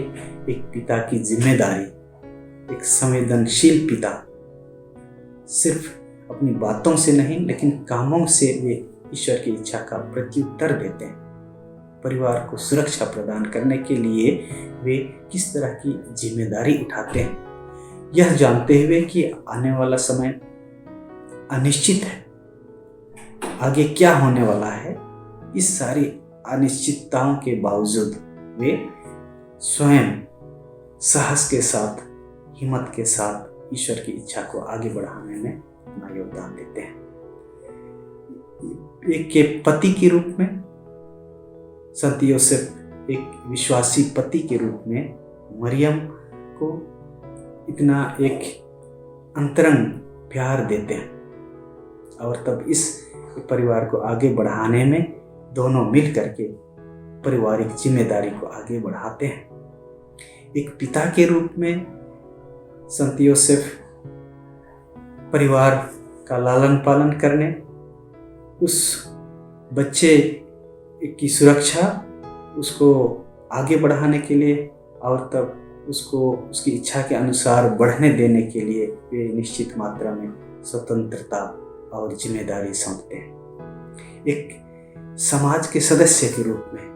एक पिता की जिम्मेदारी, एक संवेदनशील पिता सिर्फ अपनी बातों से नहीं लेकिन कामों से वे ईश्वर की इच्छा का प्रत्युत्तर देते हैं। परिवार को सुरक्षा प्रदान करने के लिए वे किस तरह की जिम्मेदारी उठाते हैं, यह जानते हुए कि आने वाला समय अनिश्चित है, आगे क्या होने वाला है। इस सारी अनिश्चितताओं के बावजूद वे स्वयं साहस के साथ, हिम्मत के साथ ईश्वर की इच्छा को आगे बढ़ाने में अपना योगदान देते हैं। एक के पति के रूप में संत योसेफ एक विश्वासी पति के रूप में मरियम को इतना एक अंतरंग प्यार देते हैं और तब इस परिवार को आगे बढ़ाने में दोनों मिल करके पारिवारिक जिम्मेदारी को आगे बढ़ाते हैं। एक पिता के रूप में संत योसेफ परिवार का लालन पालन करने, उस बच्चे की सुरक्षा, उसको आगे बढ़ाने के लिए और तब उसको उसकी इच्छा के अनुसार बढ़ने देने के लिए वे निश्चित मात्रा में स्वतंत्रता और जिम्मेदारी सौंपते हैं। एक समाज के सदस्य के रूप में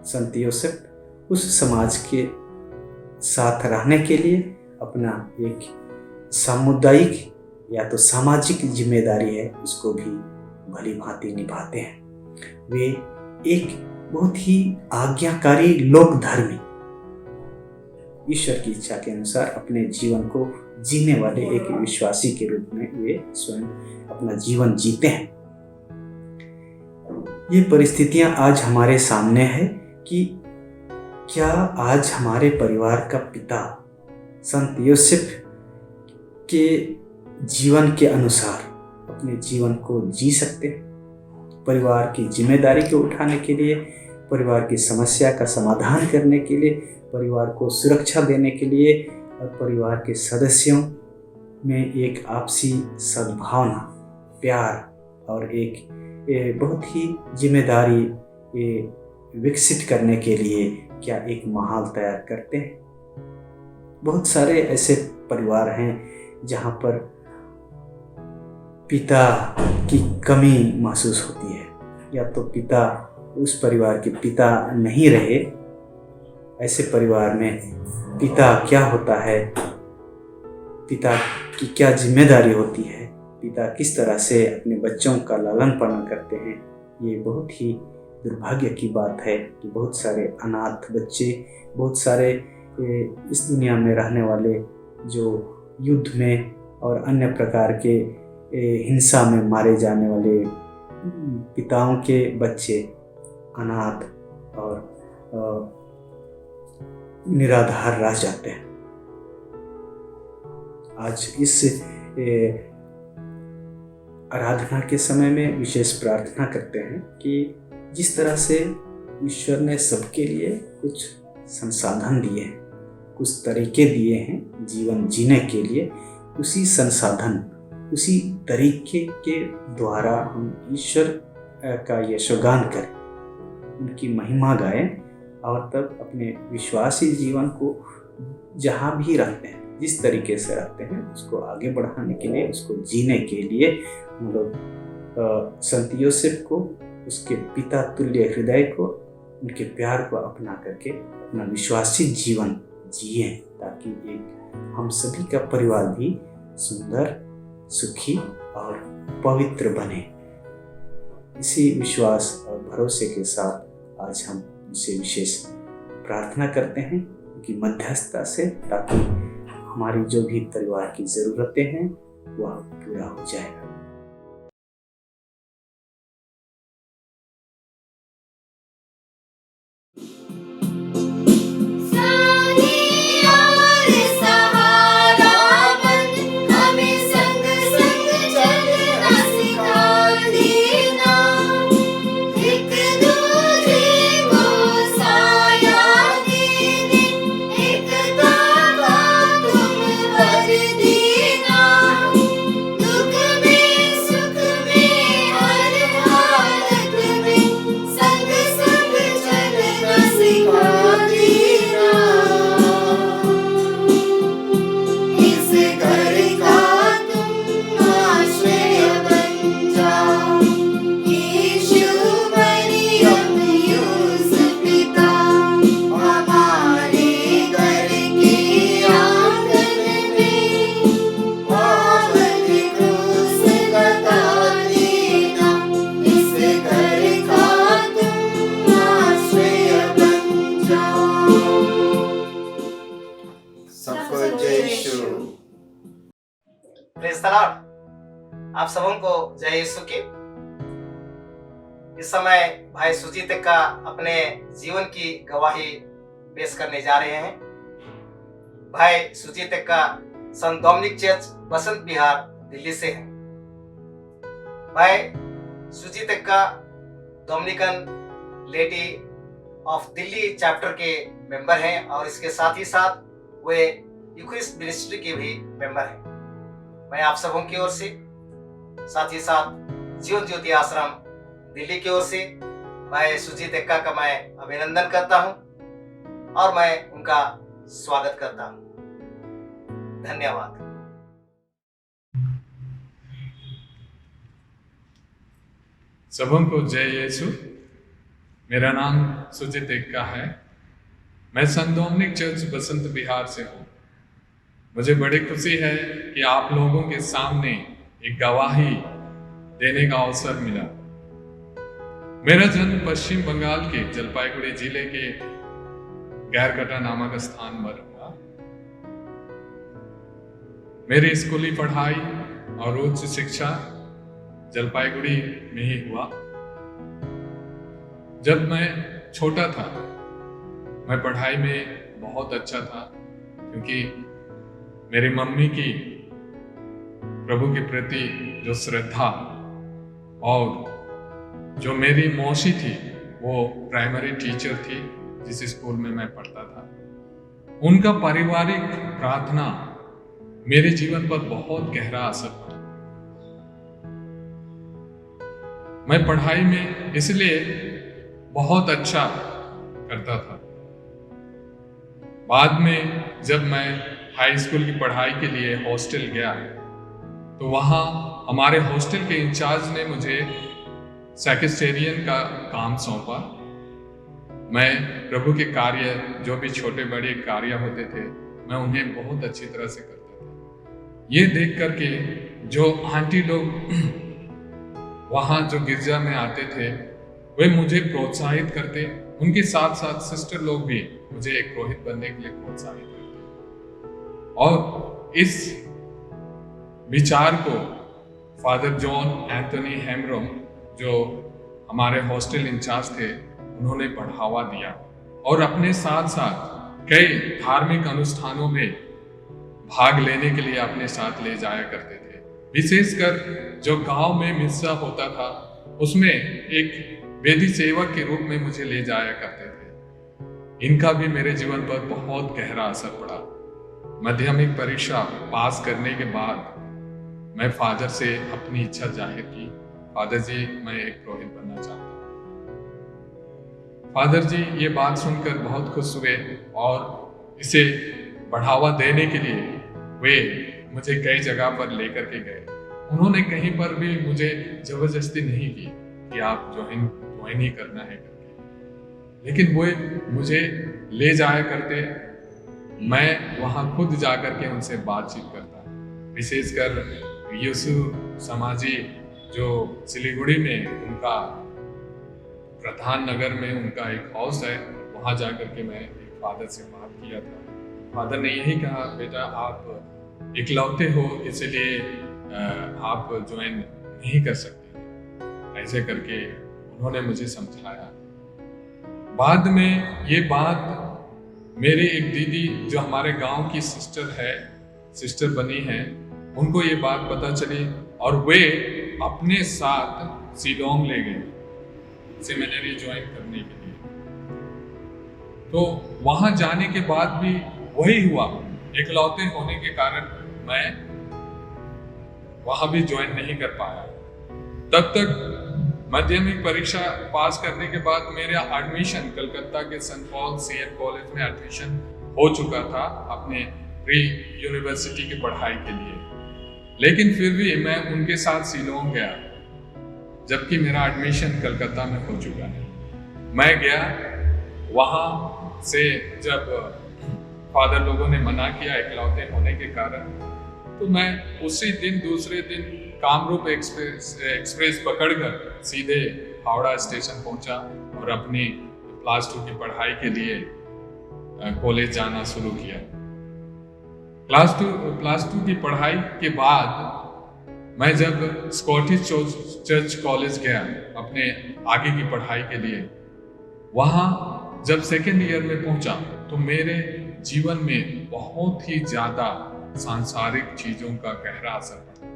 संत योसेफ उस समाज के साथ रहने के लिए अपना एक सामुदायिक या तो सामाजिक जिम्मेदारी है उसको भी भली भांति निभाते हैं। वे एक बहुत ही आज्ञाकारी लोक धर्मी, ईश्वर की इच्छा के अनुसार अपने जीवन को जीने वाले एक विश्वासी के रूप में वे स्वयं अपना जीवन जीते हैं। ये परिस्थितियां आज हमारे सामने है कि क्या आज हमारे परिवार का पिता संत योसेफ के जीवन के अनुसार अपने जीवन को जी सकते हैं? परिवार की जिम्मेदारी को उठाने के लिए, परिवार की समस्या का समाधान करने के लिए, परिवार को सुरक्षा देने के लिए और परिवार के सदस्यों में एक आपसी सद्भावना, प्यार और एक बहुत ही जिम्मेदारी विकसित करने के लिए क्या एक माहौल तैयार करते हैं। बहुत सारे ऐसे परिवार हैं जहाँ पर पिता की कमी महसूस होती है, या तो पिता उस परिवार के पिता नहीं रहे। ऐसे परिवार में पिता क्या होता है, पिता की क्या जिम्मेदारी होती है, पिता किस तरह से अपने बच्चों का लालन पालन करते हैं, ये बहुत ही दुर्भाग्य की बात है कि बहुत सारे अनाथ बच्चे, बहुत सारे इस दुनिया में रहने वाले जो युद्ध में और अन्य प्रकार के हिंसा में मारे जाने वाले पिताओं के बच्चे अनाथ और निराधार रह जाते हैं। आज इस आराधना के समय में विशेष प्रार्थना करते हैं कि जिस तरह से ईश्वर ने सबके लिए कुछ संसाधन दिए हैं, कुछ तरीके दिए हैं जीवन जीने के लिए, उसी संसाधन, उसी तरीके के द्वारा हम ईश्वर का यशोगान करें, उनकी महिमा गाएं और तब अपने विश्वासी जीवन को जहाँ भी रहते हैं, जिस तरीके से रहते हैं, उसको आगे बढ़ाने के लिए, उसको जीने के लिए हम लोग संत योसेफ को, उसके पिता तुल्य हृदय को, उनके प्यार को अपना करके अपना विश्वासी जीवन जिए, ताकि एक हम सभी का परिवार भी सुंदर, सुखी और पवित्र बने। इसी विश्वास और भरोसे के साथ आज हम उनसे विशेष प्रार्थना करते हैं कि मध्यस्थता से, ताकि हमारी जो भी परिवार की ज़रूरतें हैं वह पूरा हो जाए। Praise the Lord. आप सबों को जय यीशु की। इस समय भाई सुजीत का अपने जीवन की गवाही पेश करने जा रहे हैं। भाई सुजीत एक्का संत डोमिनिक चर्च बसंत विहार दिल्ली से हैं। भाई Sujit Ekka Dominican lady of Delhi chapter के मेंबर हैं और इसके साथ ही साथ वे यूक्रिस्ट मिनिस्ट्री के भी मेंबर हैं। मैं आप सबों की ओर से, साथ ही साथ जीवन ज्योति आश्रम दिल्ली की ओर से भाई सुजीत एक्का का मैं अभिनंदन करता हूं और मैं उनका स्वागत करता हूं। धन्यवाद। सबों को जय यीशु। मेरा नाम सुजीत एक्का है। मैं संत डोमिनिक चर्च बसंत विहार से हूँ। मुझे बड़ी खुशी है कि आप लोगों के सामने एक गवाही देने का अवसर मिला। मेरा जन्म पश्चिम बंगाल के जलपाईगुड़ी जिले के गैरकटा नामक स्थान पर हुआ। मेरी स्कूली पढ़ाई और उच्च शिक्षा जलपाईगुड़ी में ही हुआ। जब मैं छोटा था मैं पढ़ाई में बहुत अच्छा था, क्योंकि मेरी मम्मी की प्रभु के प्रति जो श्रद्धा और जो मेरी मौसी थी वो प्राइमरी टीचर थी जिस स्कूल में मैं पढ़ता था, उनका पारिवारिक प्रार्थना मेरे जीवन पर बहुत गहरा असर पड़ा। मैं पढ़ाई में इसलिए बहुत अच्छा करता था। बाद में जब मैं हाई स्कूल की पढ़ाई के लिए हॉस्टल गया तो वहाँ हमारे हॉस्टल के इंचार्ज ने मुझे सेक्रेटेरियन का काम सौंपा। मैं प्रभु के कार्य जो भी छोटे बड़े कार्य होते थे मैं उन्हें बहुत अच्छी तरह से करता था। ये देख करके जो आंटी लोग वहाँ जो गिरजा में आते थे वे मुझे प्रोत्साहित करते, उनके साथ साथ सिस्टर लोग भी मुझे एक पुरोहित बनने के लिए प्रोत्साहित करते। और इस विचार को फादर जॉन एंथोनी हेमरोम जो हमारे हॉस्टल इंचार्ज थे उन्होंने बढ़ावा दिया और अपने साथ साथ कई धार्मिक अनुष्ठानों में भाग लेने के लिए अपने साथ ले जाया करते थे। विशेषकर जो गांव में मिस्सा होता था उसमें एक वेदी सेवक के रूप में मुझे ले जाया करते थे। इनका भी मेरे जीवन पर बहुत गहरा असर पड़ा। माध्यमिक परीक्षा पास करने के बाद मैं फादर से अपनी इच्छा जाहिर की, फादर जी मैं एक पुरोहित बनना चाहता हूँ। फादर जी ये बात सुनकर बहुत खुश हुए और इसे बढ़ावा देने के लिए वे मुझे कई जगह पर लेकर के गए। उन्होंने कहीं पर भी मुझे जबरदस्ती नहीं की कि आप ज्वाइन ही करना है करके, लेकिन वो मुझे ले जाया करते। मैं वहाँ खुद जा करके उनसे बातचीत करता, विशेषकर यीशु समाजी जो सिलीगुड़ी में उनका प्रधान नगर में उनका एक हाउस है, वहाँ जा करके मैं एक फादर से बात किया था। फादर ने यही कहा, बेटा आप इकलौते हो इसलिए आप ज्वाइन नहीं कर सकते, ऐसे करके उन्होंने मुझे समझाया। बाद में ये बात मेरी एक दीदी जो हमारे गांव की सिस्टर बनी है, उनको ये बात पता चली और वे अपने साथ शिलोंग ले गए सेमिनरी ज्वाइन करने के लिए। तो वहां जाने के बाद भी वही हुआ, इकलौते होने के कारण मैं वहां भी ज्वाइन नहीं कर पाया। तब तक माध्यमिक परीक्षा पास करने के बाद मेरा एडमिशन कलकत्ता के सेंट पॉल सीएन कॉलेज में एडमिशन हो चुका था अपने प्री यूनिवर्सिटी की पढ़ाई के लिए, लेकिन फिर भी मैं उनके साथ शिलोंग गया, जबकि मेरा एडमिशन कलकत्ता में हो चुका है। मैं गया, वहाँ से जब फादर लोगों ने मना किया इकलौते होने के कारण, तो मैं उसी दिन दूसरे दिन कामरूप एक्सप्रेस पकड़कर सीधे हावड़ा स्टेशन पहुंचा और अपनी क्लास 2 की पढ़ाई के लिए कॉलेज जाना शुरू किया। क्लास 2 की पढ़ाई के बाद मैं जब स्कॉटिश चर्च कॉलेज गया अपने आगे की पढ़ाई के लिए, वहाँ जब सेकेंड ईयर में पहुंचा तो मेरे जीवन में बहुत ही ज्यादा सांसारिक चीजों का गहरा असर पड़ा।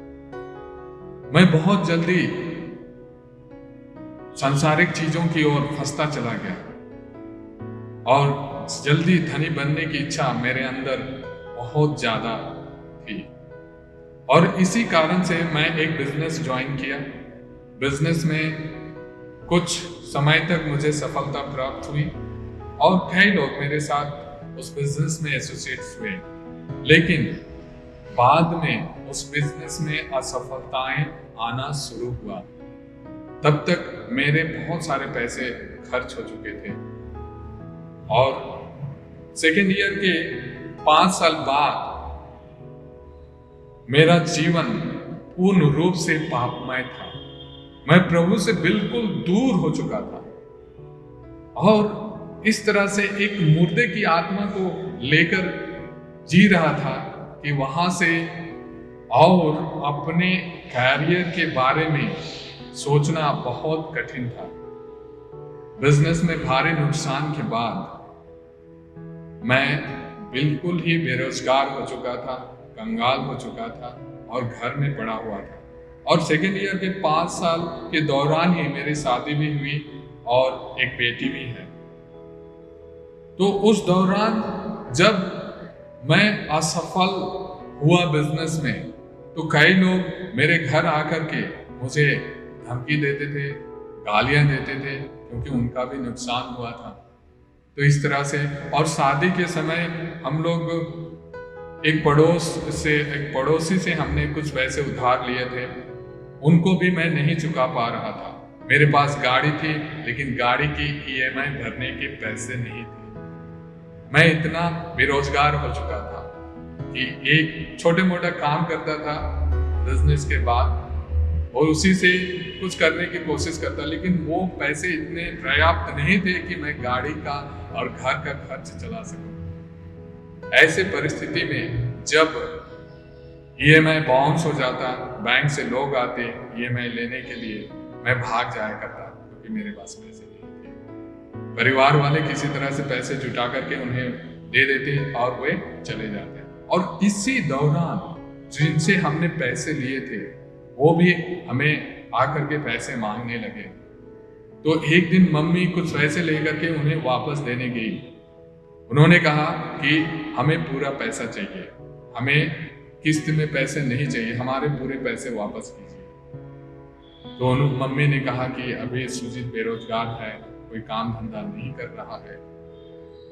मैं बहुत जल्दी सांसारिक चीजों की ओर फंसता चला गया और जल्दी धनी बनने की इच्छा मेरे अंदर बहुत ज्यादा थी। और इसी कारण से मैं एक बिजनेस ज्वाइन किया। बिजनेस में कुछ समय तक मुझे सफलता प्राप्त हुई और कई लोग मेरे साथ उस बिजनेस में एसोसिएट्स हुए, लेकिन बाद में उस बिजनेस में असफलताएं आना शुरू हुआ। तब तक मेरे बहुत सारे पैसे खर्च हो चुके थे और सेकेंड ईयर के 5 साल बाद मेरा जीवन पूर्ण रूप से पापमय था। मैं प्रभु से बिल्कुल दूर हो चुका था और इस तरह से एक मुर्दे की आत्मा को लेकर जी रहा था कि वहां से और अपने कैरियर के बारे में सोचना बहुत कठिन था। बिजनेस में भारी नुकसान के बाद मैं बिल्कुल ही बेरोजगार हो चुका था, कंगाल हो चुका था और घर में पड़ा हुआ था। और सेकेंड ईयर के 5 साल के दौरान ही मेरी शादी भी हुई और एक बेटी भी है। तो उस दौरान जब मैं असफल हुआ बिजनेस में, तो कई लोग मेरे घर आकर के मुझे धमकी देते थे, गालियां देते थे, क्योंकि उनका भी नुकसान हुआ था। तो इस तरह से, और शादी के समय हम लोग एक पड़ोसी से हमने कुछ पैसे उधार लिए थे, उनको भी मैं नहीं चुका पा रहा था। मेरे पास गाड़ी थी लेकिन गाड़ी की EMI भरने के पैसे नहीं थे। मैं इतना बेरोजगार हो चुका था कि एक छोटे मोटा काम करता था बिजनेस के बाद और उसी से कुछ करने की कोशिश करता, लेकिन वो पैसे इतने पर्याप्त नहीं थे कि मैं गाड़ी का और घर का खर्च चला सकूं। ऐसे परिस्थिति में जब EMI बाउंस हो जाता, बैंक से लोग आते EMI लेने के लिए, मैं भाग जाया करता क्योंकि मेरे पास पैसे नहीं थे। परिवार वाले किसी तरह से पैसे जुटा करके उन्हें दे देते और वे चले जाते। और इसी दौरान जिनसे हमने पैसे लिए थे वो भी हमें आकर के पैसे मांगने लगे। तो एक दिन मम्मी कुछ पैसे लेकर के उन्हें वापस देने गई। उन्होंने कहा कि हमें पूरा पैसा चाहिए, हमें किस्त में पैसे नहीं चाहिए, हमारे पूरे पैसे वापस कीजिए। तो मम्मी ने कहा कि अभी सुजीत बेरोजगार है, कोई काम धंधा नहीं कर रहा है,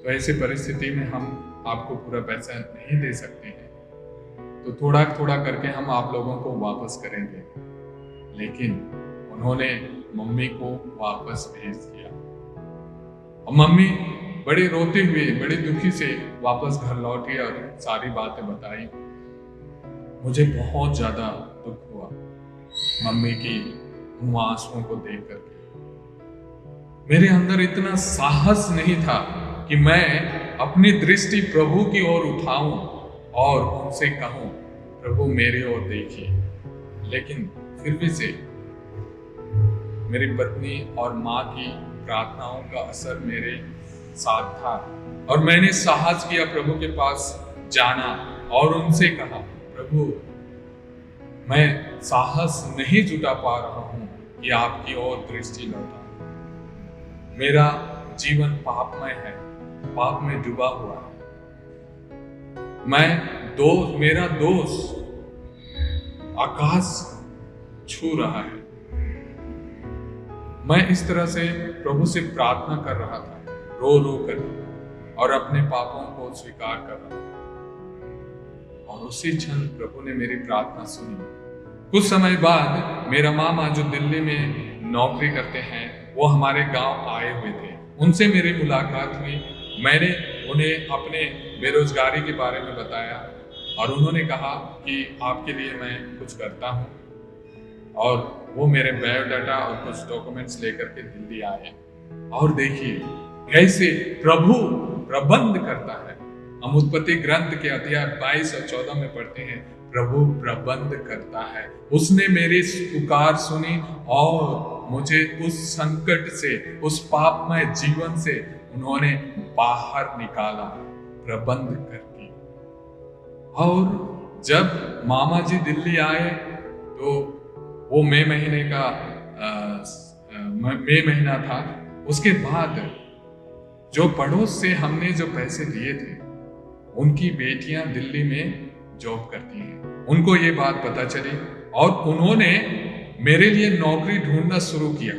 तो ऐसी परिस्थिति में हम आपको पूरा पैसा नहीं दे सकते हैं, तो थोड़ा थोड़ा करके हम आप लोगों को वापस करेंगे। लेकिन उन्होंने मम्मी को वापस भेज दिया और मम्मी बड़ी रोती हुई, बड़ी दुखी से वापस घर लौटी और सारी बातें बताई। मुझे बहुत ज्यादा दुख हुआ मम्मी की उन आंसुओं को देख करके। मेरे अंदर इतना साहस नहीं था कि मैं अपनी दृष्टि प्रभु की ओर उठाऊं और उनसे कहूं, प्रभु मेरी ओर देखिए। लेकिन फिर भी से मेरी पत्नी और माँ की प्रार्थनाओं का असर मेरे साथ था और मैंने साहस किया प्रभु के पास जाना और उनसे कहा, प्रभु मैं साहस नहीं जुटा पा रहा हूं कि आपकी ओर दृष्टि लौटाऊं। मेरा जीवन पापमय है, पाप में डूबा हुआ है। मेरा दोस्त आकाश छू रहा है। मैं इस तरह से प्रभु से प्रार्थना कर रहा था, रो रो कर, और अपने पापों को स्वीकार कर रहा था। और उसी क्षण प्रभु ने मेरी प्रार्थना सुनी। कुछ समय बाद मेरा मामा जो दिल्ली में नौकरी करते हैं, वो हमारे गांव आए हुए थे। उनसे मेरी मुलाकात हुई। मैंने उन्हें अपने बेरोजगारी के बारे में बताया और उन्होंने कहा कि आपके लिए मैं कुछ करता हूँ। और वो मेरे बायोडाटा और कुछ डॉक्यूमेंट्स लेकर के दिल्ली आए। और देखिए कैसे प्रभु प्रबंध करता है। हम उत्पत्ति ग्रंथ के अध्याय 22 और 14 में पढ़ते हैं, प्रभु प्रबंध करता है। उसने मेरी पुकार सुनी और मुझे उस संकट से, उस पापमय जीवन से उन्होंने बाहर निकाला प्रबंध करके। और जब मामा जी दिल्ली आए तो वो मई महीना था। उसके बाद जो पड़ोस से हमने जो पैसे लिए थे, उनकी बेटियां दिल्ली में जॉब करती हैं। उनको ये बात पता चली और उन्होंने मेरे लिए नौकरी ढूंढना शुरू किया।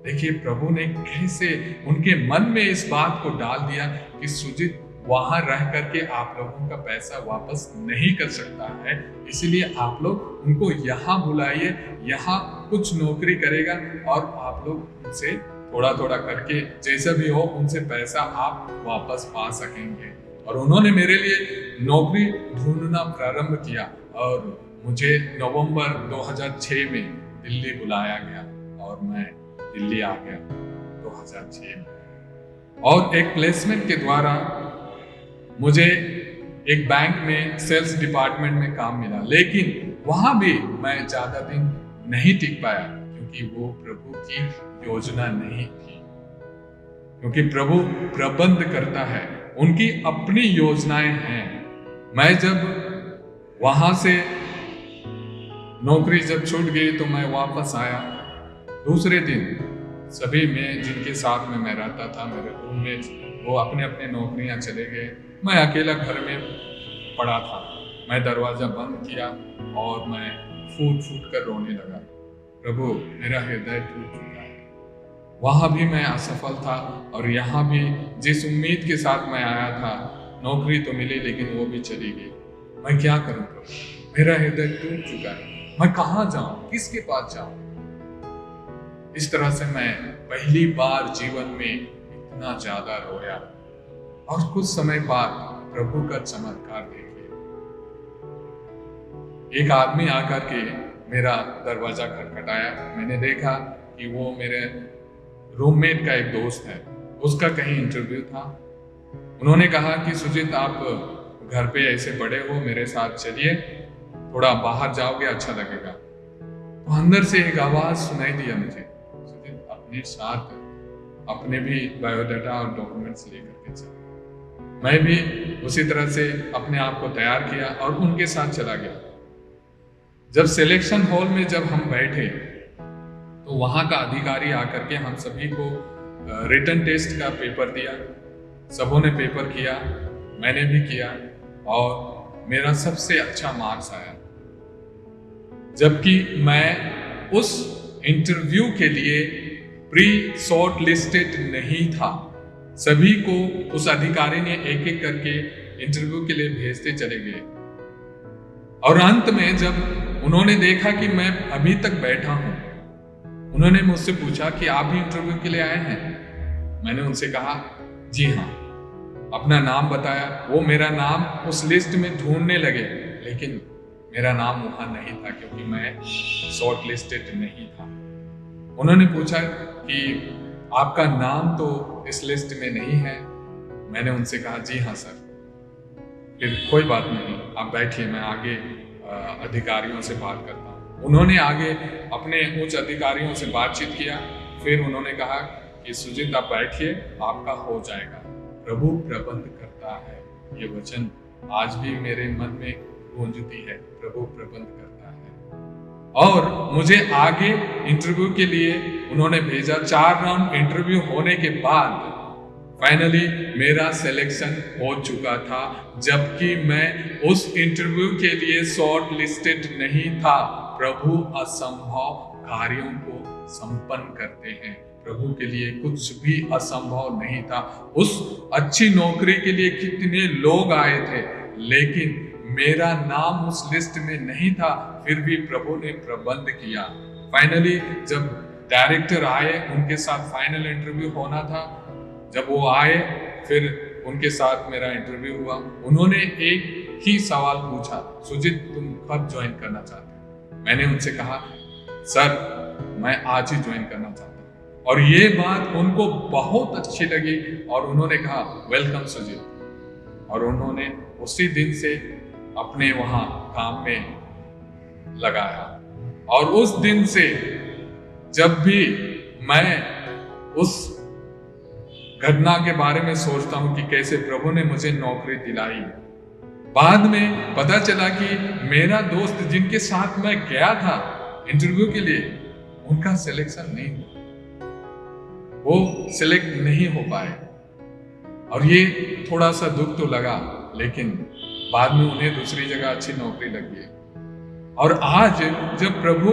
देखिए प्रभु ने कैसे उनके मन में इस बात को डाल दिया कि सुजीत वहां रह करके आप लोगों का पैसा वापस नहीं कर सकता है, इसलिए आप लोग उनको यहाँ बुलाइए, यहाँ कुछ नौकरी करेगा और आप लोग उनसे थोड़ा थोड़ा करके जैसा भी हो उनसे पैसा आप वापस पा सकेंगे। और उन्होंने मेरे लिए नौकरी ढूंढना प्रारंभ किया और मुझे नवंबर 2006 में दिल्ली बुलाया गया और मैं दिल्ली आ गया 2006 में। और एक प्लेसमेंट के द्वारा मुझे एक बैंक में सेल्स डिपार्टमेंट में काम मिला, लेकिन वहां भी मैं ज्यादा दिन नहीं टिक पाया क्योंकि वो प्रभु की योजना नहीं थी। क्योंकि प्रभु प्रबंध करता है, उनकी अपनी योजनाएं हैं। मैं जब वहां से नौकरी जब छूट गई तो मैं वापस आया। दूसरे दिन सभी में जिनके साथ में मैं रहता था, मेरे रूममेट्स, वो अपने अपने नौकरियां चले गए। मैं अकेला घर में पड़ा था। मैं दरवाजा बंद किया और मैं फूट कर रोने लगा। प्रभु मेरा हृदय टूट चुका है। वहां भी मैं असफल था और यहाँ भी जिस उम्मीद के साथ मैं आया था, नौकरी तो मिली लेकिन वो भी चली गई। मैं क्या करूं प्रभु, मेरा हृदय टूट चुका है। मैं कहाँ जाऊं, किसके पास जाऊं? इस तरह से मैं पहली बार जीवन में इतना ज्यादा रोया। और कुछ समय बाद प्रभु का चमत्कार देखिए। एक आदमी आकर के मेरा दरवाजा खटखटाया। मैंने देखा कि वो मेरे रूममेट का एक दोस्त है, उसका कहीं इंटरव्यू था। उन्होंने कहा कि सुजीत आप घर पे ऐसे बड़े हो, मेरे साथ चलिए, थोड़ा बाहर जाओगे अच्छा लगेगा। तो अंदर से एक आवाज सुनाई दिया मुझे, सुजीत अपने साथ अपने भी बायोडाटा और डॉक्यूमेंट्स लेकर के चलो। मैं भी उसी तरह से अपने आप को तैयार किया और उनके साथ चला गया। जब सिलेक्शन हॉल में जब हम बैठे तो वहां का अधिकारी आकर के हम सभी को रिटन टेस्ट का पेपर दिया। सबों ने पेपर किया, मैंने भी किया और मेरा सबसे अच्छा मार्क्स आया। जबकि मैं उस इंटरव्यू के लिए प्री शॉर्ट लिस्टेड नहीं था। सभी को उस अधिकारी ने एक एक करके इंटरव्यू के लिए भेजते चले गए। और अंत में जब उन्होंने देखा कि मैं अभी तक बैठा हूं, उन्होंने मुझसे पूछा कि आप भी इंटरव्यू के लिए आए हैं? मैंने उनसे कहा जी हाँ। अपना नाम बताया। वो मेरा नाम उस लिस्ट में ढूंढने लगे, लेकिन मेरा नाम वहां नहीं था क्योंकि मैं शॉर्ट लिस्टेड नहीं था। उन्होंने पूछा कि आपका नाम तो इस लिस्ट में नहीं है। मैंने उनसे कहा जी हाँ सर। फिर कोई बात नहीं, आप बैठिए, मैं आगे अधिकारियों से बात करता हूँ। उन्होंने आगे अपने उच्च अधिकारियों से बातचीत किया। फिर उन्होंने कहा कि सुजीत आप बैठिए, आपका हो जाएगा, प्रभु प्रबंध करता है। ये वचन आज भी मेरे मन में गूंजती है, प्रभु प्रबंध करता है। और मुझे आगे इंटरव्यू के लिए उन्होंने भेजा। 4 राउंड इंटरव्यू होने के बाद फाइनली मेरा सिलेक्शन हो चुका था, जबकि मैं उस इंटरव्यू के लिए शॉर्ट लिस्टेड नहीं था। प्रभु असंभव कार्यों को संपन्न करते हैं। प्रभु के लिए कुछ भी असंभव नहीं था। उस अच्छी नौकरी के लिए कितने लोग आए थे, लेकिन मेरा नाम उस लिस्ट में नहीं था। फिर भी प्रभु ने प्रबंध किया। फाइनली जब डायरेक्टर आए, उनके साथ फाइनल इंटरव्यू होना था। जब वो आए, फिर उनके साथ मेरा इंटरव्यू हुआ। उन्होंने एक ही सवाल पूछा, सुजीत तुम कब ज्वाइन करना चाहते हो? मैंने उनसे कहा सर मैं आज ही ज्वाइन करना चाहता हूँ। और ये बात उनको बहुत अच्छी लगी और उन्होंने कहा वेलकम सुजीत। और उन्होंने उसी दिन से अपने वहां काम में लगाया। और उस दिन से जब भी मैं उस घटना के बारे में सोचता हूँ कि कैसे प्रभु ने मुझे नौकरी दिलाई। बाद में पता चला कि मेरा दोस्त जिनके साथ मैं गया था इंटरव्यू के लिए, उनका सिलेक्शन नहीं हुआ, वो सिलेक्ट नहीं हो पाए। और ये थोड़ा सा दुख तो लगा, लेकिन बाद में उन्हें दूसरी जगह अच्छी नौकरी लग गई। और आज जब प्रभु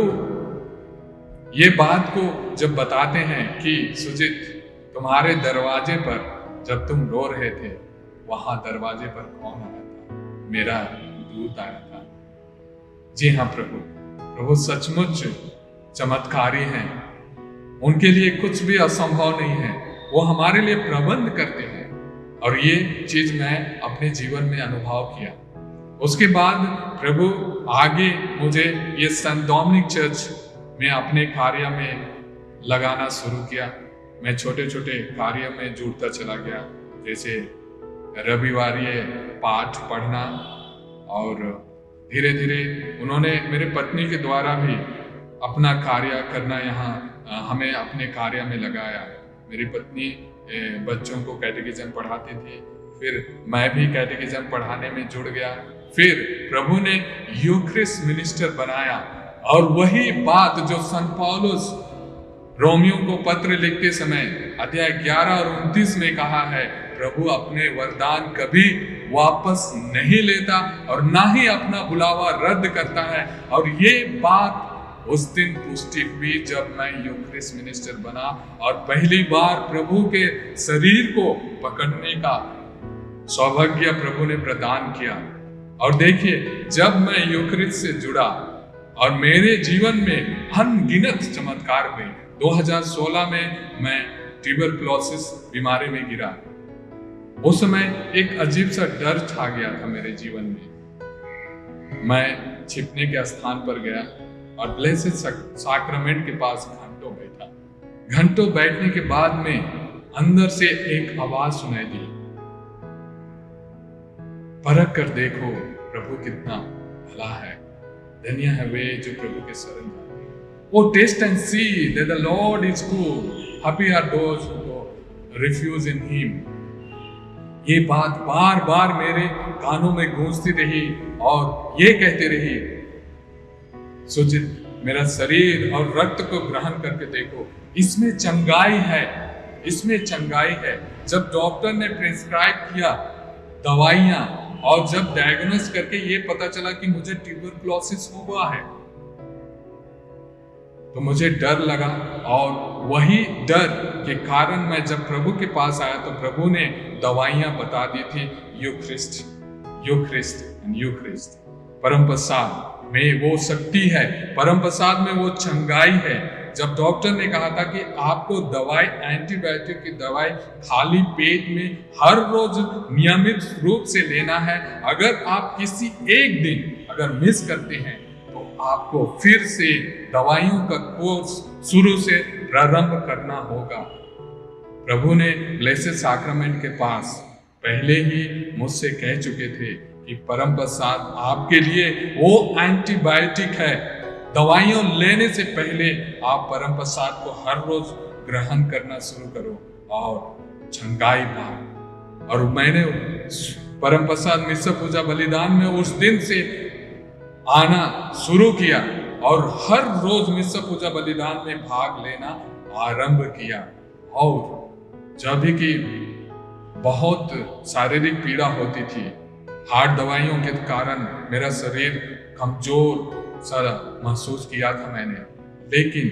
ये बात को जब बताते हैं कि सुजित, तुम्हारे दरवाजे पर जब तुम रो रहे थे, वहां दरवाजे पर कौन आया था? मेरा दूत आया था। जी हाँ प्रभु सचमुच चमत्कारी हैं। उनके लिए कुछ भी असंभव नहीं है, वो हमारे लिए प्रबंध करते हैं। और ये चीज मैं अपने जीवन में अनुभव किया। उसके बाद प्रभु आगे मुझे ये सेंट डोमिनिक चर्च में अपने कार्य में लगाना शुरू किया। मैं छोटे छोटे कार्य में जुड़ता चला गया, जैसे रविवारीय पाठ पढ़ना, और धीरे धीरे उन्होंने मेरे पत्नी के द्वारा भी अपना कार्य करना यहाँ हमें अपने कार्य में लगाया। मेरी पत्नी बच्चों को कैटेकिज्म पढ़ाती थी, फिर मैं भी कैटेकिज्म पढ़ाने में जुड़ गया। फिर प्रभु ने यूक्रिस्ट मिनिस्टर बनाया, और वही बात जो संत पौलुस रोमियो को पत्र लिखते समय अध्याय 11 और 29 में कहा है, प्रभु अपने वरदान कभी वापस नहीं लेता और ना ही अपना बुलावा रद्द करता है। और ये बात उस दिन पुष्टि हुई जब मैं यूक्रिस्ट मिनिस्टर बना और पहली बार प्रभु के शरीर को पकड़ने का सौभाग्य प्रभु ने प्रदान किया। और देखिए, जब मैं यूक्रिस्ट से जुड़ा और मेरे जीवन में अनगिनत चमत्कार हुए। 2016 में मैं ट्यूबरक्लोसिस बीमारी में गिरा। उस समय एक अजीब सा डर छा गया था मेरे जीवन में। मैं छिपने के स्थान पर गया और ब्लेसेड सैक्रमेंट के पास घंटों बैठा। घंटों बैठने के बाद में अंदर से एक आवाज सुनाई दी, परख कर देखो प्रभु कितना भला है, धन्य है वे जो प्रभु के शरण जाते हैं। Oh, taste and see that the Lord is good. Happy are those who refuse in Him. ये बात बार बार मेरे कानों में गूंजती रही और ये कहती रही, सुजित, मेरा शरीर और रक्त को ग्रहण करके देखो, इसमें चंगाई है, इसमें चंगाई है। जब डॉक्टर ने प्रिस्क्राइब किया दवाइयां और जब डायग्नोस करके ये पता चला कि मुझे ट्यूबरक्लोसिस हुआ है, तो मुझे डर लगा। और वही डर के कारण मैं जब प्रभु के पास आया तो प्रभु ने दवाइयां बता दी थी, यूक्रिस्ट यूक्रिस्ट एंड यूक्रिस्ट। परम प्रसाद में वो शक्ति है, परम प्रसाद में वो चंगाई है। जब डॉक्टर ने कहा था कि आपको दवाई, एंटीबायोटिक की दवाई खाली पेट में हर रोज नियमित रूप से लेना है, अगर आप किसी एक दिन अगर मिस करते हैं तो आपको फिर से दवाइयों का कोर्स शुरू से प्रारंभ करना होगा। प्रभु ने ब्लेसेड सैक्रमेंट के पास पहले ही मुझसे कह चुके थे कि परम प्रसाद आपके लिए वो एंटीबायोटिक है। दवाइयों लेने से पहले आप परम प्रसाद को हर रोज ग्रहण करना शुरू करो और चंगाई पाओ। और मैंने परम प्रसाद मिस्र पूजा बलिदान में उस दिन से आना शुरू किया और हर रोज मिस्र पूजा बलिदान में भाग लेना आरंभ किया। और जब भी कि बहुत शारीरिक पीड़ा होती थी, हार्ट दवाइयों के कारण मेरा शरीर कमजोर सारा महसूस किया था मैंने, लेकिन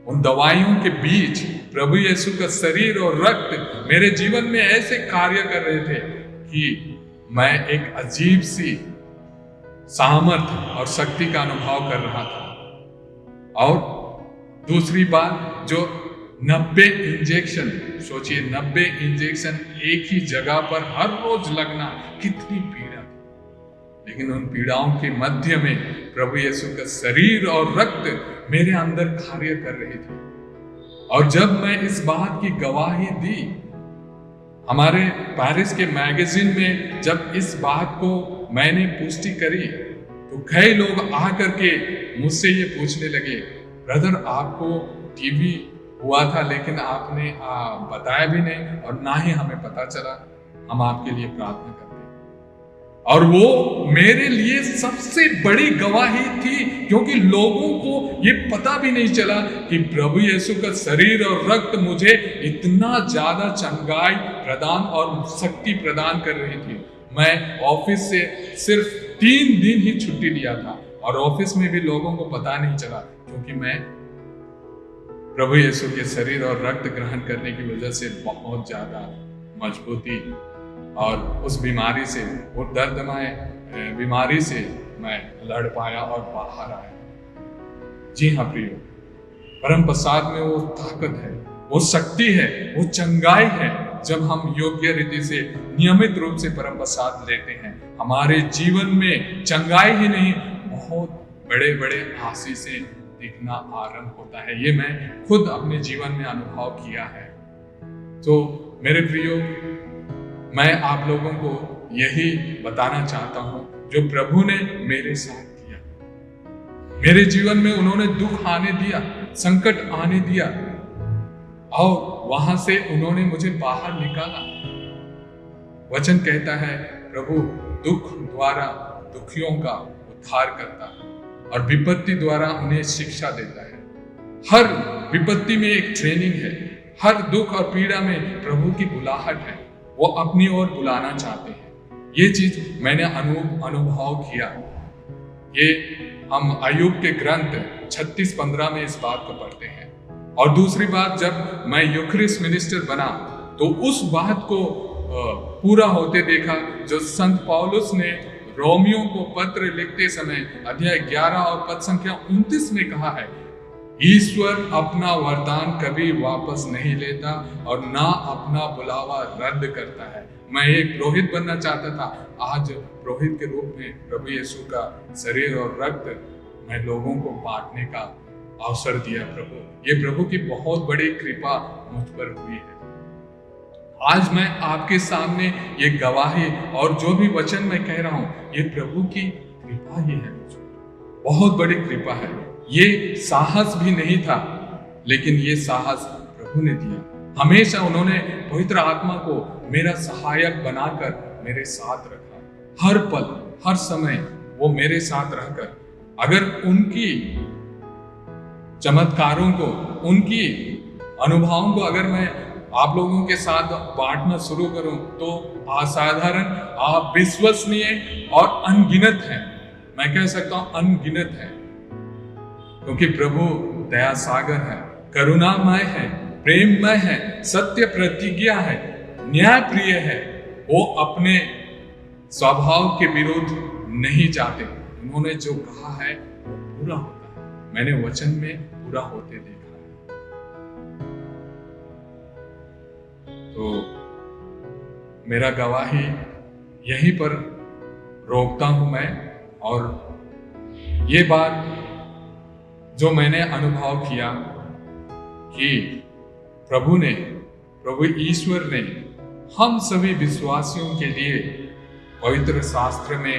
उन दवाइयों के बीच प्रभु यीशु का शरीर और रक्त मेरे जीवन में ऐसे कार्य कर रहे थे कि मैं एक अजीब सी सामर्थ्य और शक्ति का अनुभव कर रहा था। और दूसरी बात, जो 90 इंजेक्शन, सोचिए 90 इंजेक्शन एक ही जगह पर हर रोज लगना, कितनी पीड़ा थी। लेकिन उन पीड़ाओं के मध्य में प्रभु यीशु का शरीर और रक्त मेरे अंदर कार्य कर रहे थे। और जब मैं इस बात की गवाही दी, हमारे पेरिस के मैगजीन में जब इस बात को मैंने पुष्टि करी, तो कई लोग आकर के मुझसे ये पूछने लगे, ब्रदर आपको टीबी हुआ था, लेकिन आपने बताया भी नहीं और ना ही हमें पता चला। हम आपके लिए प्रार्थना करते हैं। और वो मेरे लिए सबसे बड़ी गवाही थी, क्योंकि लोगों को ये पता भी नहीं चला कि प्रभु यीशु का शरीर और रक्त मुझे इतना ज्यादा चंगाई प्रदान और शक्ति प्रदान कर रही थी। मैं ऑफिस से सिर्फ 3 दिन ही छुट्टी लिया था और ऑफिस में भी लोगों को पता नहीं चला, क्योंकि मैं प्रभु यीशु के शरीर और रक्त ग्रहण करने की वजह से बहुत ज्यादा मजबूती और उस बीमारी से, वो दर्दमय बीमारी से मैं लड़ पाया और बाहर आया। जी हाँ प्रियो, परम प्रसाद में वो ताकत है, वो शक्ति है, वो चंगाई है। जब हम योग्य रीति से नियमित रूप से परम प्रसाद लेते हैं, हमारे जीवन में चंगाई ही नहीं, बहुत बड़े बड़े आशीषें दिखना आरंभ होता है। ये मैं खुद अपने जीवन में अनुभव किया है। तो मेरे प्रियो, मैं आप लोगों को यही बताना चाहता हूं जो प्रभु ने मेरे साथ किया। मेरे जीवन में उन्होंने दुख आने दिया, संकट आने दिया और वहां से उन्होंने मुझे बाहर निकाला। वचन कहता है, प्रभु दुख द्वारा दुखियों का उद्धार करता है और विपत्ति द्वारा उन्हें शिक्षा देता है। हर विपत्ति में एक ट्रेनिंग है, हर दुख और पीड़ा में प्रभु की बुलाहट है, वो अपनी ओर बुलाना चाहते हैं। ये चीज मैंने अनुभव किया। ये हम अय्यूब के ग्रंथ 36:15 में इस बात को पढ़ते हैं। और दूसरी बात, जब मैं यूखरिस्ट मिनिस्टर बना तो उस बात को पूरा होते देखा जो संत पौलुस ने रोमियो को पत्र लिखते समय अध्याय 11 और पद संख्या 29 में कहा है, ईश्वर अपना वरदान कभी वापस नहीं लेता और ना अपना बुलावा रद्द करता है। मैं एक पुरोहित बनना चाहता था, आज पुरोहित के रूप में प्रभु यीशु का शरीर और रक्त मैं लोगों को बांटने का अवसर दिया। प्रभु, ये प्रभु की बहुत बड़ी कृपा मुझ पर हुई है। आज मैं आपके सामने ये गवाही और जो भी वचन मैं कह रहा हूं, ये प्रभु की कृपा ही है, बहुत बड़ी कृपा है। ये साहस भी नहीं था, लेकिन ये साहस प्रभु ने दिया। हमेशा उन्होंने पवित्र आत्मा को मेरा सहायक बनाकर मेरे साथ रखा। हर पल, हर समय वो मेरे साथ रहकर, अगर उनकी चमत्कारों को, उनकी अनुभवों को अगर मैं आप लोगों के साथ बांटना शुरू करूं तो असाधारण, अविश्वसनीय और अनगिनत है। मैं कह सकता हूं अनगिनत है, क्योंकि प्रभु दया सागर है, करुणामय है, प्रेममय है, सत्य प्रतिज्ञा है, न्याय प्रिय है। वो अपने स्वभाव के विरुद्ध नहीं जाते। उन्होंने जो कहा है वो पूरा होता है। मैंने वचन में पूरा होते देखा है। तो मेरा गवाही यहीं पर रोकता हूं मैं, और ये बात जो मैंने अनुभव किया कि प्रभु ईश्वर ने हम सभी विश्वासियों के लिए पवित्र शास्त्र में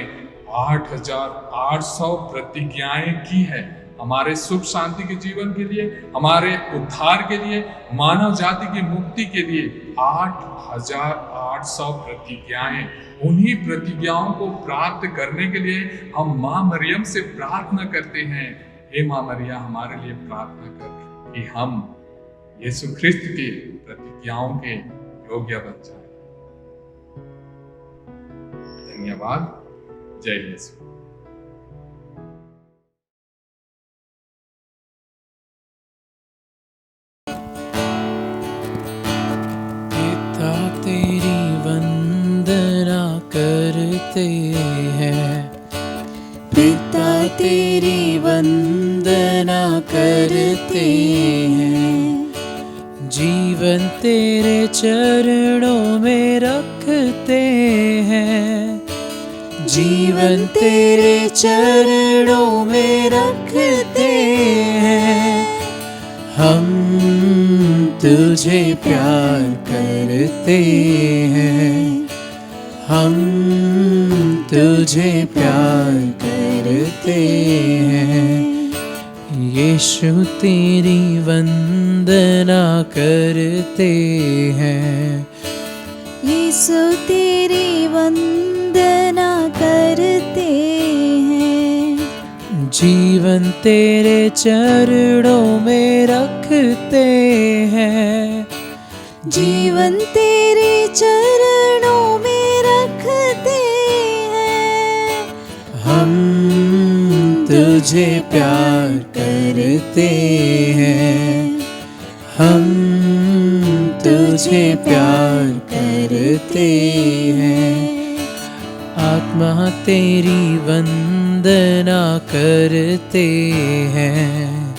8,800 प्रतिज्ञाएं की है, हमारे सुख शांति के जीवन के लिए, हमारे उद्धार के लिए, मानव जाति की मुक्ति के लिए 8,800 प्रतिज्ञाएं। उन्हीं प्रतिज्ञाओं को प्राप्त करने के लिए हम मां मरियम से प्रार्थना करते हैं, हे मां मरिया हमारे लिए प्रार्थना कर कि हम यीशु ख्रिस्त की प्रतिज्ञाओं के योग्य बन जाए। धन्यवाद। जय यीशु। पिता तेरी वंदना करते हैं, पिता तेरी वंदना करते हैं, जीवन तेरे चरणों में रखते हैं, जीवन तेरे चरणों में रखते हैं। हम तुझे प्यार करते हैं, हम तुझे प्यार करते हैं। यीशु तेरी वंदना वंदना करते हैं। यीशु तेरी वंदना करते हैं। जीवन तेरे चरणों में रखते हैं। जीवन तेरे चरणों में रखते हैं। हम तुझे प्यार करते हैं। हम तुझे प्यार करते हैं। आत्मा तेरी वंदना करते हैं।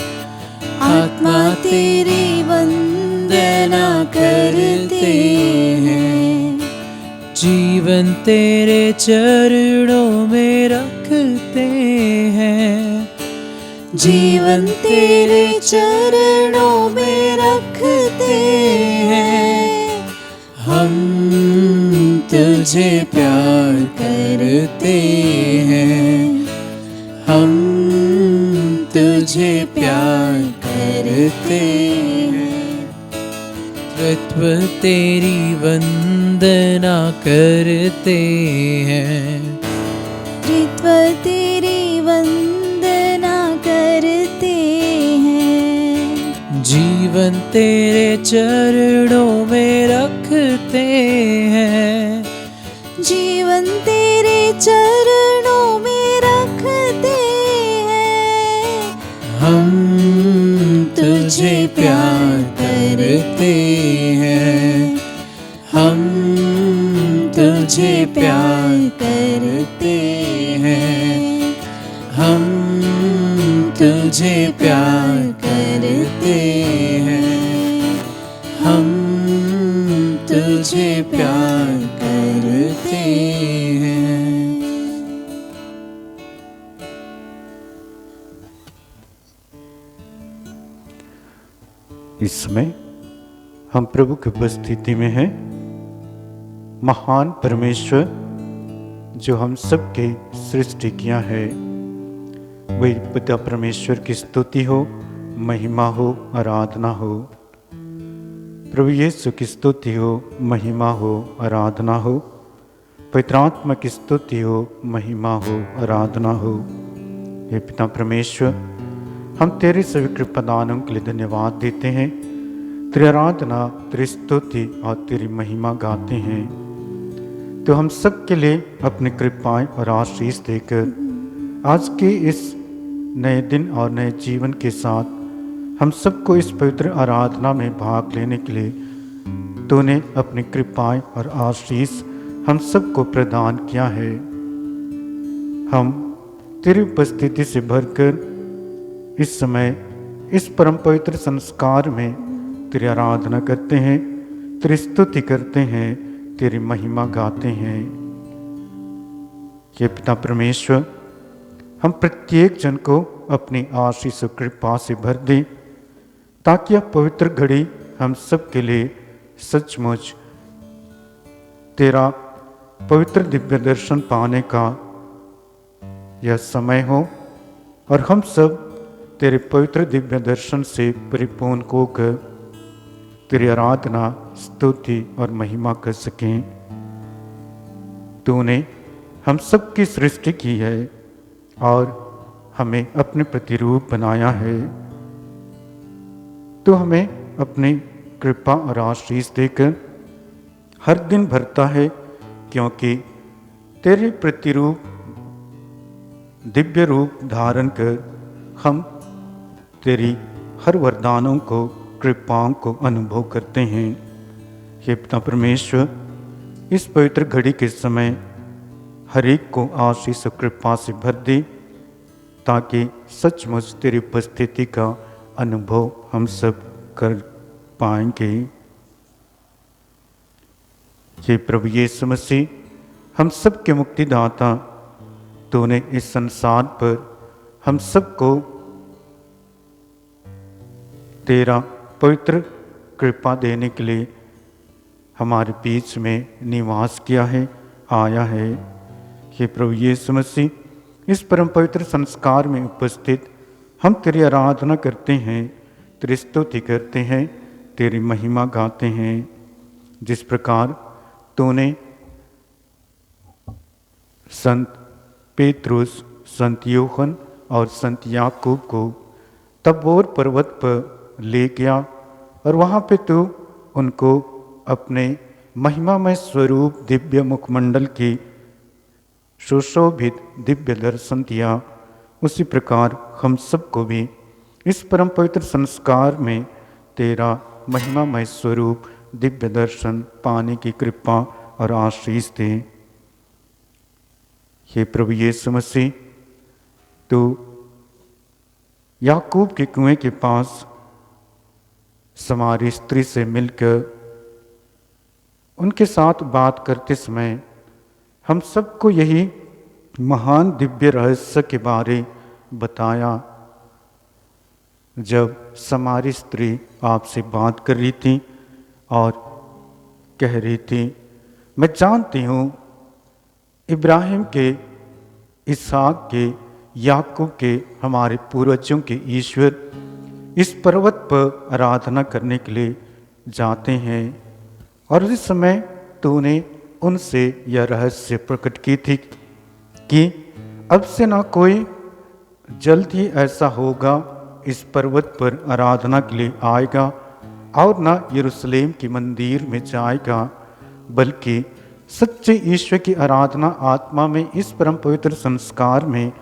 आत्मा तेरी वंदना करते हैं। जीवन तेरे चरणों में रखते हैं। जीवन तेरे चरणों में रखते हैं। हम तुझे प्यार करते हैं। हम तुझे प्यार करते हैं। तत्व तेरी वंदना करते हैं। त्रित्व तेरी वंदना करते हैं। जीवन तेरे चरणों में रखते हैं। जीवन तेरे चरणों में रखते हैं। हम तुझे प्यार करते हैं। हम तुझे प्यार करते हैं। हम तुझे प्यार करते हैं। हम तुझे प्यार करते हैं। इस समय हम प्रभु की उपस्थिति में हैं। महान परमेश्वर जो हम सबके सृष्टि किया है, वही पिता परमेश्वर की स्तुति हो, महिमा हो, आराधना हो। प्रभु यीशु की स्तुति हो, महिमा हो, आराधना हो। पवित्र आत्मा की स्तुति हो, महिमा हो, आराधना हो। हे पिता परमेश्वर, हम तेरे सभी कृपादानों के लिए धन्यवाद देते हैं। तेरी आराधना, तेरी स्तुति और तेरी महिमा गाते हैं। तो हम सब के लिए अपनी कृपाएं और आशीष देकर आज के इस नए दिन और नए जीवन के साथ हम सबको इस पवित्र आराधना में भाग लेने के लिए तूने अपनी कृपाएं और आशीष हम सबको प्रदान किया है। हम तेरी उपस्थिति से भरकर इस समय इस परम पवित्र संस्कार में तेरी आराधना करते हैं, तेरी स्तुति करते हैं, तेरी महिमा गाते हैं। ये पिता परमेश्वर, हम प्रत्येक जन को अपनी आशीष और कृपा से भर दे, ताकि यह पवित्र घड़ी हम सब के लिए सचमुच तेरा पवित्र दिव्य दर्शन पाने का यह समय हो और हम सब तेरे पवित्र दिव्य दर्शन से परिपूर्ण होकर तेरी आराधना, स्तुति और महिमा कर सकें। तूने हम सब की सृष्टि की है और हमें अपने प्रतिरूप बनाया है। तो हमें अपनी कृपा और आशीष देकर हर दिन भरता है, क्योंकि तेरे प्रतिरूप दिव्य रूप धारण कर हम तेरी हर वरदानों को, कृपाओं को अनुभव करते हैं। हे पिता परमेश्वर, इस पवित्र घड़ी के समय हर एक को आशीष और कृपा से भर दे, ताकि सचमुच तेरी उपस्थिति का अनुभव हम सब कर पाएंगे। हे प्रभु यीशु मसीह, हम सब के मुक्तिदाता, तूने इस संसार पर हम सबको तेरा पवित्र कृपा देने के लिए हमारे बीच में निवास किया है, आया है। हे प्रभु यीशु मसीह, इस परम पवित्र संस्कार में उपस्थित हम तेरी आराधना करते हैं, तेरी स्तुति करते हैं, तेरी महिमा गाते हैं। जिस प्रकार तूने संत पेतरुस, संत यूहन्ना और संत याकूब को तबोर पर्वत पर ले गया और वहाँ पे तू उनको अपने महिमामय स्वरूप दिव्य मुखमंडल की सुशोभित दिव्य दर्शन दिया, उसी प्रकार हम सबको भी इस परम पवित्र संस्कार में तेरा महिमामय स्वरूप दिव्य दर्शन पाने की कृपा और आशीष दे। हे प्रभु यीशु मसीह, तो याकूब के कुएं के पास समारी स्त्री से मिलकर उनके साथ बात करते समय हम सबको यही महान दिव्य रहस्य के बारे बताया। जब समारी स्त्री आपसे बात कर रही थी और कह रही थी, मैं जानती हूँ इब्राहिम के, इसहाक के, याकूब के, हमारे पूर्वजों के ईश्वर इस पर्वत पर आराधना करने के लिए जाते हैं, और उस समय तूने उनसे यह रहस्य प्रकट की थी कि अब से ना कोई जल्द ही ऐसा होगा इस पर्वत पर आराधना के लिए आएगा और ना यरूशलेम के मंदिर में जाएगा, बल्कि सच्चे ईश्वर की आराधना आत्मा में इस परम पवित्र संस्कार में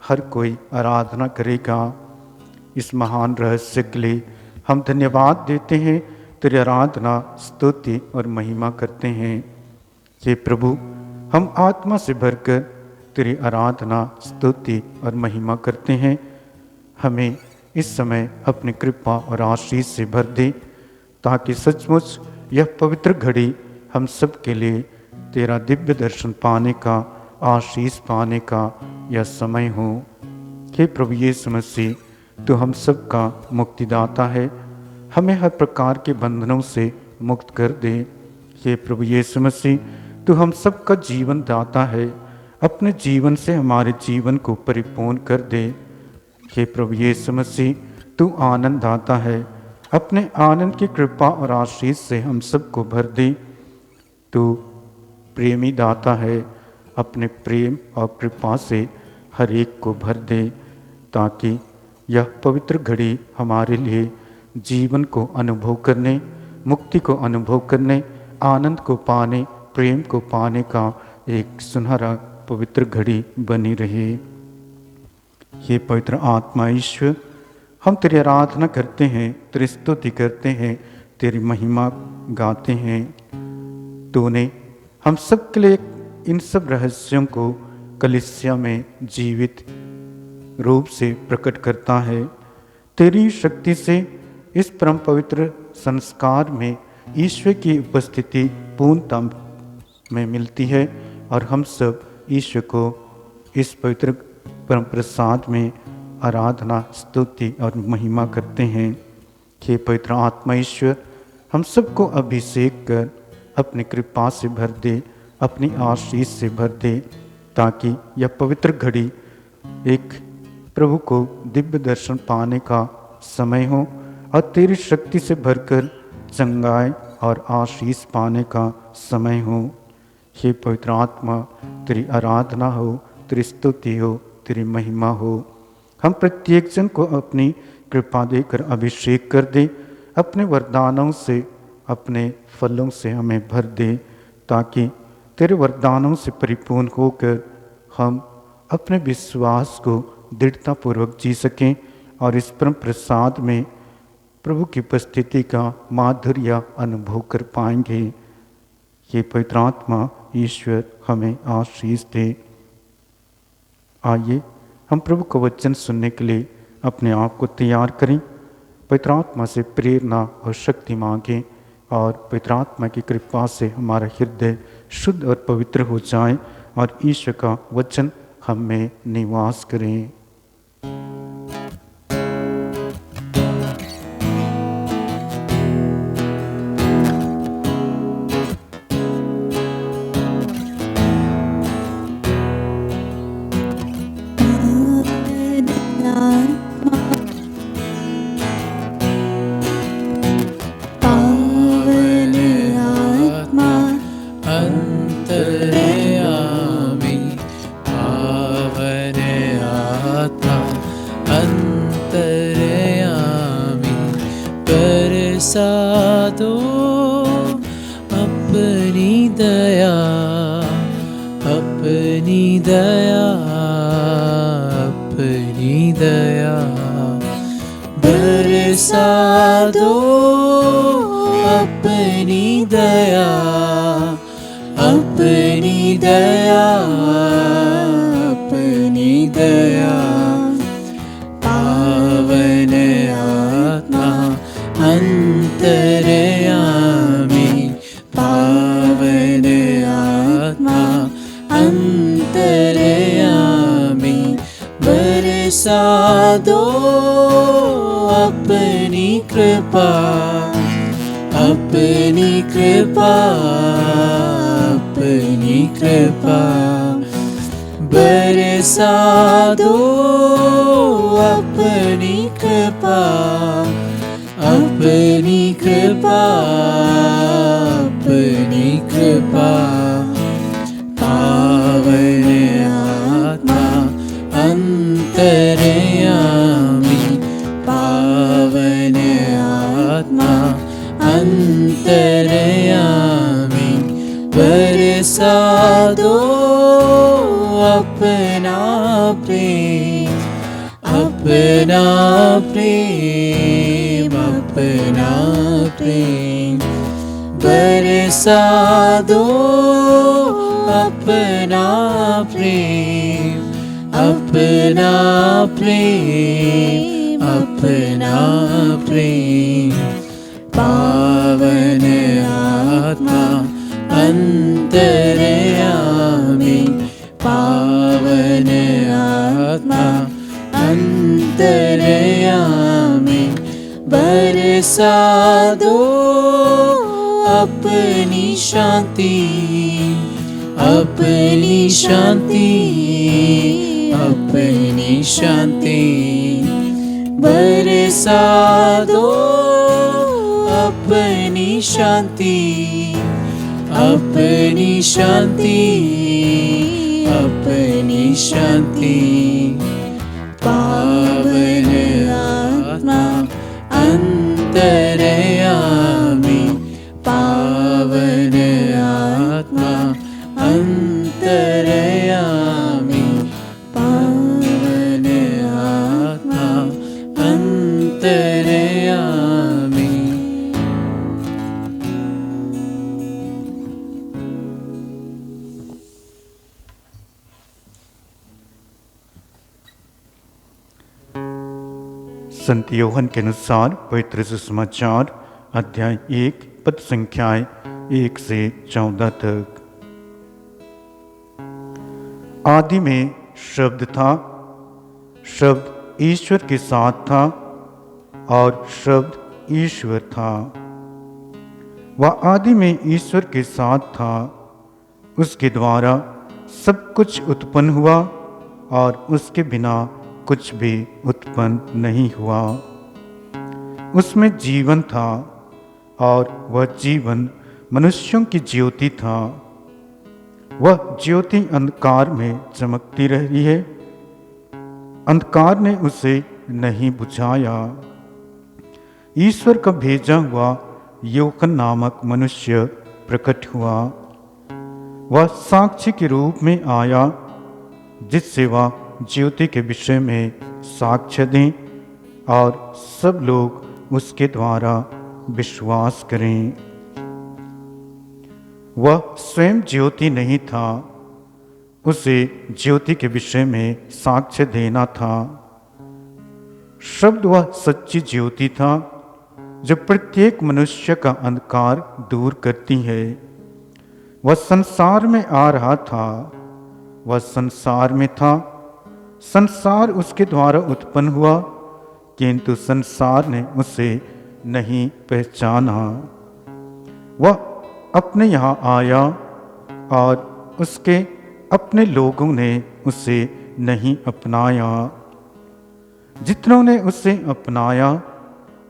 हर कोई आराधना करेगा। इस महान रहस्य के लिए हम धन्यवाद देते हैं, तेरी आराधना, स्तुति और महिमा करते हैं। हे प्रभु, हम आत्मा से भरकर तेरी आराधना, स्तुति और महिमा करते हैं। हमें इस समय अपनी कृपा और आशीष से भर दे, ताकि सचमुच यह पवित्र घड़ी हम सब के लिए तेरा दिव्य दर्शन पाने का, आशीष पाने का यह समय हो। हे प्रभु यीशु मसीह, तू हम सब का मुक्तिदाता है, हमें हर प्रकार के बंधनों से मुक्त कर दे। हे प्रभु यीशु मसीह, तू हम सब का जीवन दाता है, अपने जीवन से हमारे जीवन को परिपूर्ण कर दे। हे प्रभु यीशु मसीह, तू आनंद दाता है, अपने आनंद की कृपा और आशीष से हम सबको भर दे। तू प्रेमी दाता है, अपने प्रेम और कृपा से हर एक को भर दे, ताकि यह पवित्र घड़ी हमारे लिए जीवन को अनुभव करने, मुक्ति को अनुभव करने, आनंद को पाने, प्रेम को पाने का एक सुनहरा पवित्र घड़ी बनी रहे। ये पवित्र आत्मा ईश्वर, हम तेरी आराधना करते हैं, तेरी स्तुति करते हैं, तेरी महिमा गाते हैं। तूने हम सब के लिए इन सब रहस्यों को कलीसिया में जीवित रूप से प्रकट करता है। तेरी शक्ति से इस परम पवित्र संस्कार में ईश्वर की उपस्थिति पूर्णता में मिलती है, और हम सब ईश्वर को इस पवित्र परम प्रसाद में आराधना, स्तुति और महिमा करते हैं। हे पवित्र आत्मा ईश्वर, हम सबको अभिषेक कर अपनी कृपा से भर दे, अपनी आशीष से भर दे, ताकि यह पवित्र घड़ी एक प्रभु को दिव्य दर्शन पाने का समय हो, और तेरी शक्ति से भरकर चंगाई और आशीष पाने का समय हो। हे पवित्र आत्मा, तेरी आराधना हो, तेरी स्तुति हो, तेरी महिमा हो। हम प्रत्येक जन को अपनी कृपा देकर अभिषेक कर दे, अपने वरदानों से, अपने फलों से हमें भर दे, ताकि तेरे वरदानों से परिपूर्ण होकर हम अपने विश्वास को दृढ़तापूर्वक जी सकें, और इस परम प्रसाद में प्रभु की उपस्थिति का माधुर्य अनुभव कर पाएंगे। ये पवित्र आत्मा ईश्वर हमें आशीष दे। आइए हम प्रभु का वचन सुनने के लिए अपने आप को तैयार करें, पवित्र आत्मा से प्रेरणा और शक्ति मांगें, और पवित्र आत्मा की कृपा से हमारा हृदय शुद्ध और पवित्र हो जाए, और ईश्वर का वचन हम में निवास करें। बरसा दो अपनी दया, अपनी दया, अपनी दया। बरसा दो अपनी दया, अपनी दया, अपनी दया। पावन आत्मा अंतर्यामी, पावन आत्मा अंतर्यामी। बरसा दो अपनी कृपा, अपनी कृपा, अपनी कृपा। बरसा दो अपनी कृपा, अपनी कृपा, अपनी कृपा। पावन आत्मा अंतर्यामी, पावन आत्मा अंतर्यामी। बरसा दो अपना प्रेम, अपना प्रेम, अपना प्रेम। बरसा दो अपना प्रेम, अपना प्रेम, अपना प्रेम। पावन आत्मा अंतर्यामी, पावन आत्मा अंतर्यामी। बरसा दो अपनी शांति, अपनी शांति, अपनी शांति। बरसा दो अपनी शांति, अपनी शांति, अपनी शांति। पावन आत्मा अंतर्यामी, पावन आत्मा अंतर्यामी, पावन आत्मा अंतर्यामी। संत यूहन्ना के अनुसार पवित्र सुसमाचार अध्याय 1 पद संख्याएं 1 से 14 तक। आदि में शब्द था, शब्द ईश्वर के साथ था और शब्द ईश्वर था। वह आदि में ईश्वर के साथ था। उसके द्वारा सब कुछ उत्पन्न हुआ और उसके बिना कुछ भी उत्पन्न नहीं हुआ। उसमें जीवन था और वह जीवन मनुष्यों की ज्योति था। वह ज्योति अंधकार में चमकती रही है, अंधकार ने उसे नहीं बुझाया। ईश्वर का भेजा हुआ यूहन्ना नामक मनुष्य प्रकट हुआ। वह साक्षी के रूप में आया जिससे वह ज्योति के विषय में साक्ष्य दें और सब लोग उसके द्वारा विश्वास करें। वह स्वयं ज्योति नहीं था, उसे ज्योति के विषय में साक्ष्य देना था। शब्द वह सच्ची ज्योति था जो प्रत्येक मनुष्य का अंधकार दूर करती है। वह संसार में आ रहा था, वह संसार में था, संसार उसके द्वारा उत्पन्न हुआ, किंतु संसार ने उसे नहीं पहचाना। वह अपने यहाँ आया और उसके अपने लोगों ने उसे नहीं अपनाया। जितनों ने उसे अपनाया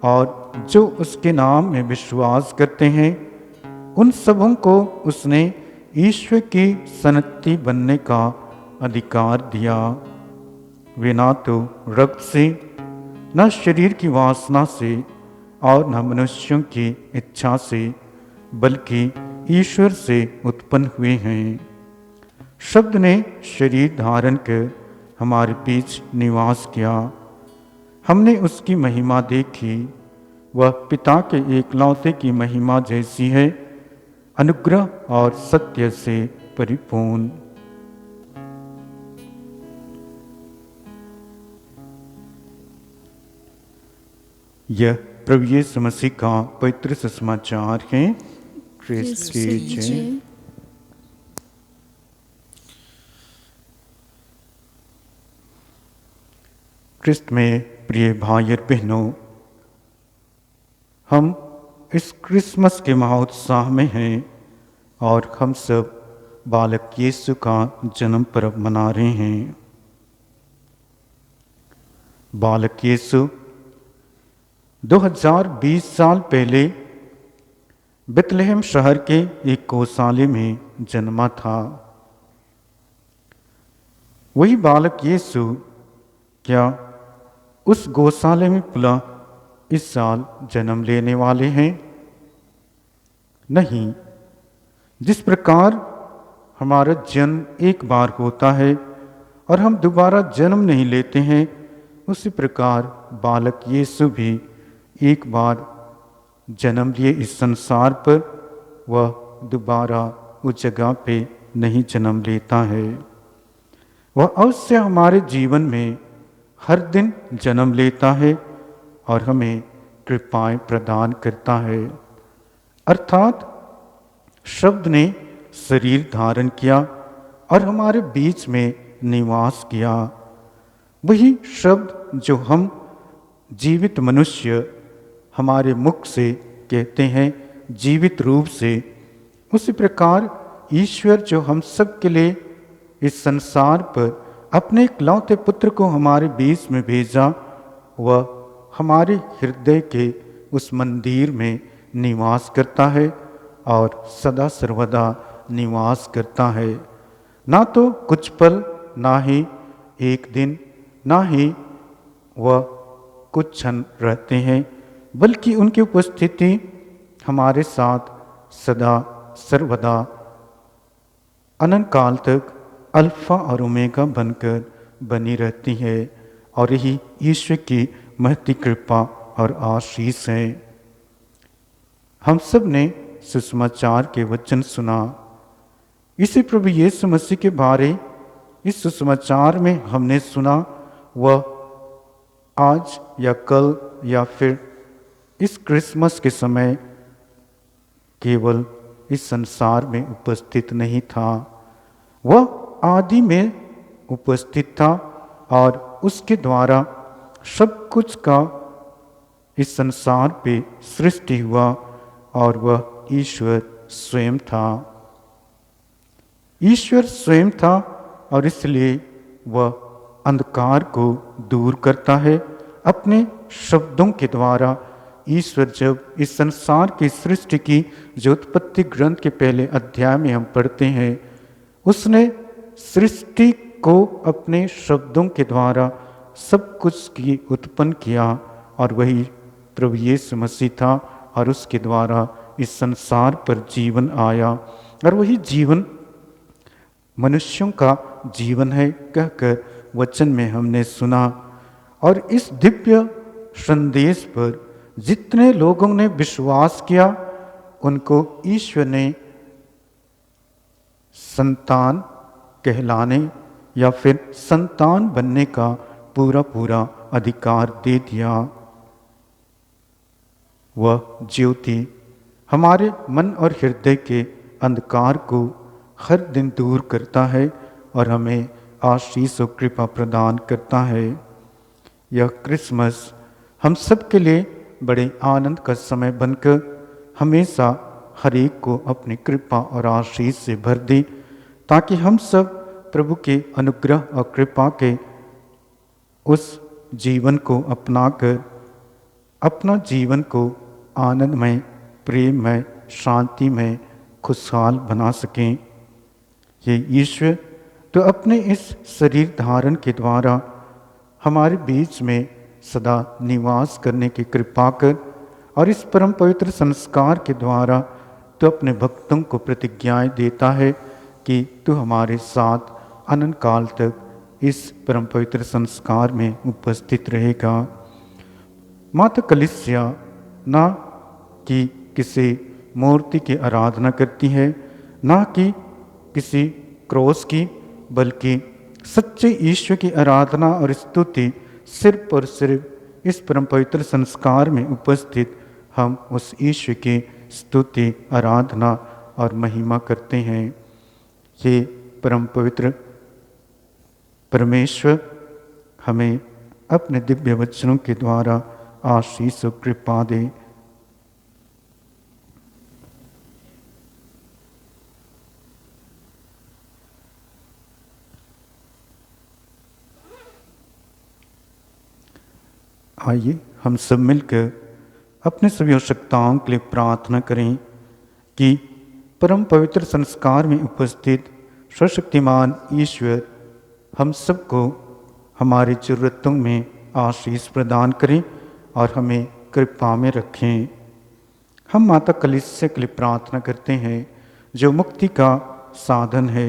और जो उसके नाम में विश्वास करते हैं, उन सबों को उसने ईश्वर की सन्तान बनने का अधिकार दिया। वे ना तो रक्त से, न शरीर की वासना से और न मनुष्यों की इच्छा से बल्कि ईश्वर से उत्पन्न हुए हैं। शब्द ने शरीर धारण कर हमारे बीच निवास किया। हमने उसकी महिमा देखी, वह पिता के एकलौते की महिमा जैसी है, अनुग्रह और सत्य से परिपूर्ण। यह प्रभु यीशु मसीह का पवित्र सुसमाचार है। क्रिस्त की जय। क्रिस्त में प्रिय भाई और बहनों, हम इस क्रिसमस के महोत्सव में हैं और हम सब बालक यीशु का जन्म पर्व मना रहे हैं। बालक यीशु 2020 साल पहले बेथलेहम शहर के एक गौशाले में जन्मा था। वही बालक यीशु क्या उस गौशाले में पुनः इस साल जन्म लेने वाले हैं? नहीं। जिस प्रकार हमारा जन्म एक बार होता है और हम दोबारा जन्म नहीं लेते हैं, उसी प्रकार बालक यीशु भी एक बार जन्म लिए इस संसार पर, वह दोबारा उस जगह पे नहीं जन्म लेता है। वह अवश्य हमारे जीवन में हर दिन जन्म लेता है और हमें कृपाएं प्रदान करता है। अर्थात शब्द ने शरीर धारण किया और हमारे बीच में निवास किया। वही शब्द जो हम जीवित मनुष्य हमारे मुख से कहते हैं, जीवित रूप से, उसी प्रकार ईश्वर जो हम सब के लिए इस संसार पर अपने इकलौते पुत्र को हमारे बीच में भेजा, वह हमारे हृदय के उस मंदिर में निवास करता है और सदा सर्वदा निवास करता है। ना तो कुछ पल, ना ही एक दिन, ना ही वह कुछ क्षण रहते हैं, बल्कि उनकी उपस्थिति हमारे साथ सदा सर्वदा अनंत काल तक अल्फा और ओमेगा बनकर बनी रहती है। और यही ईश्वर की महती कृपा और आशीष है। हम सब ने सुसमाचार के वचन सुना। इसी प्रभु यीशु मसीह के बारे इस सुसमाचार में हमने सुना, वह आज या कल या फिर इस क्रिसमस के समय केवल इस संसार में उपस्थित नहीं था, वह आदि में उपस्थित था और उसके द्वारा सब कुछ का इस संसार पे सृष्टि हुआ और वह ईश्वर स्वयं था। ईश्वर स्वयं था और इसलिए वह अंधकार को दूर करता है। अपने शब्दों के द्वारा ईश्वर जब इस संसार की सृष्टि की, जो उत्पत्ति ग्रंथ के पहले अध्याय में हम पढ़ते हैं, उसने सृष्टि को अपने शब्दों के द्वारा सब कुछ की उत्पन्न किया और वही प्रभु यीशु मसीह था और उसके द्वारा इस संसार पर जीवन आया और वही जीवन मनुष्यों का जीवन है कहकर वचन में हमने सुना। और इस दिव्य संदेश पर जितने लोगों ने विश्वास किया, उनको ईश्वर ने संतान कहलाने या फिर संतान बनने का पूरा पूरा अधिकार दे दिया। वह ज्योति हमारे मन और हृदय के अंधकार को हर दिन दूर करता है और हमें आशीष और कृपा प्रदान करता है। यह क्रिसमस हम सब के लिए बड़े आनंद का समय बनकर हमेशा हर एक को अपनी कृपा और आशीष से भर दे, ताकि हम सब प्रभु के अनुग्रह और कृपा के उस जीवन को अपनाकर अपना जीवन को आनंदमय, प्रेममय, शांतिमय, खुशहाल बना सकें। ये ईश्वर तो अपने इस शरीर धारण के द्वारा हमारे बीच में सदा निवास करने की कृपा कर और इस परम पवित्र संस्कार के द्वारा तू अपने भक्तों को प्रतिज्ञाएं देता है कि तू हमारे साथ अनंत काल तक इस परम पवित्र संस्कार में उपस्थित रहेगा। माता कलीसिया ना कि किसी मूर्ति की आराधना करती है, ना कि किसी क्रॉस की, बल्कि सच्चे ईश्वर की आराधना और स्तुति सिर्फ और सिर्फ इस परम पवित्र संस्कार में उपस्थित हम उस ईश्वर की स्तुति, आराधना और महिमा करते हैं। ये परम पवित्र परमेश्वर हमें अपने दिव्य वचनों के द्वारा आशीष और कृपा दे। आइए हम सब मिलकर अपने सभी आवश्यकताओं के लिए प्रार्थना करें कि परम पवित्र संस्कार में उपस्थित सर्वशक्तिमान ईश्वर हम सबको हमारी ज़रूरतों में आशीष प्रदान करें और हमें कृपा में रखें। हम माता कलीसिया के लिए प्रार्थना करते हैं जो मुक्ति का साधन है।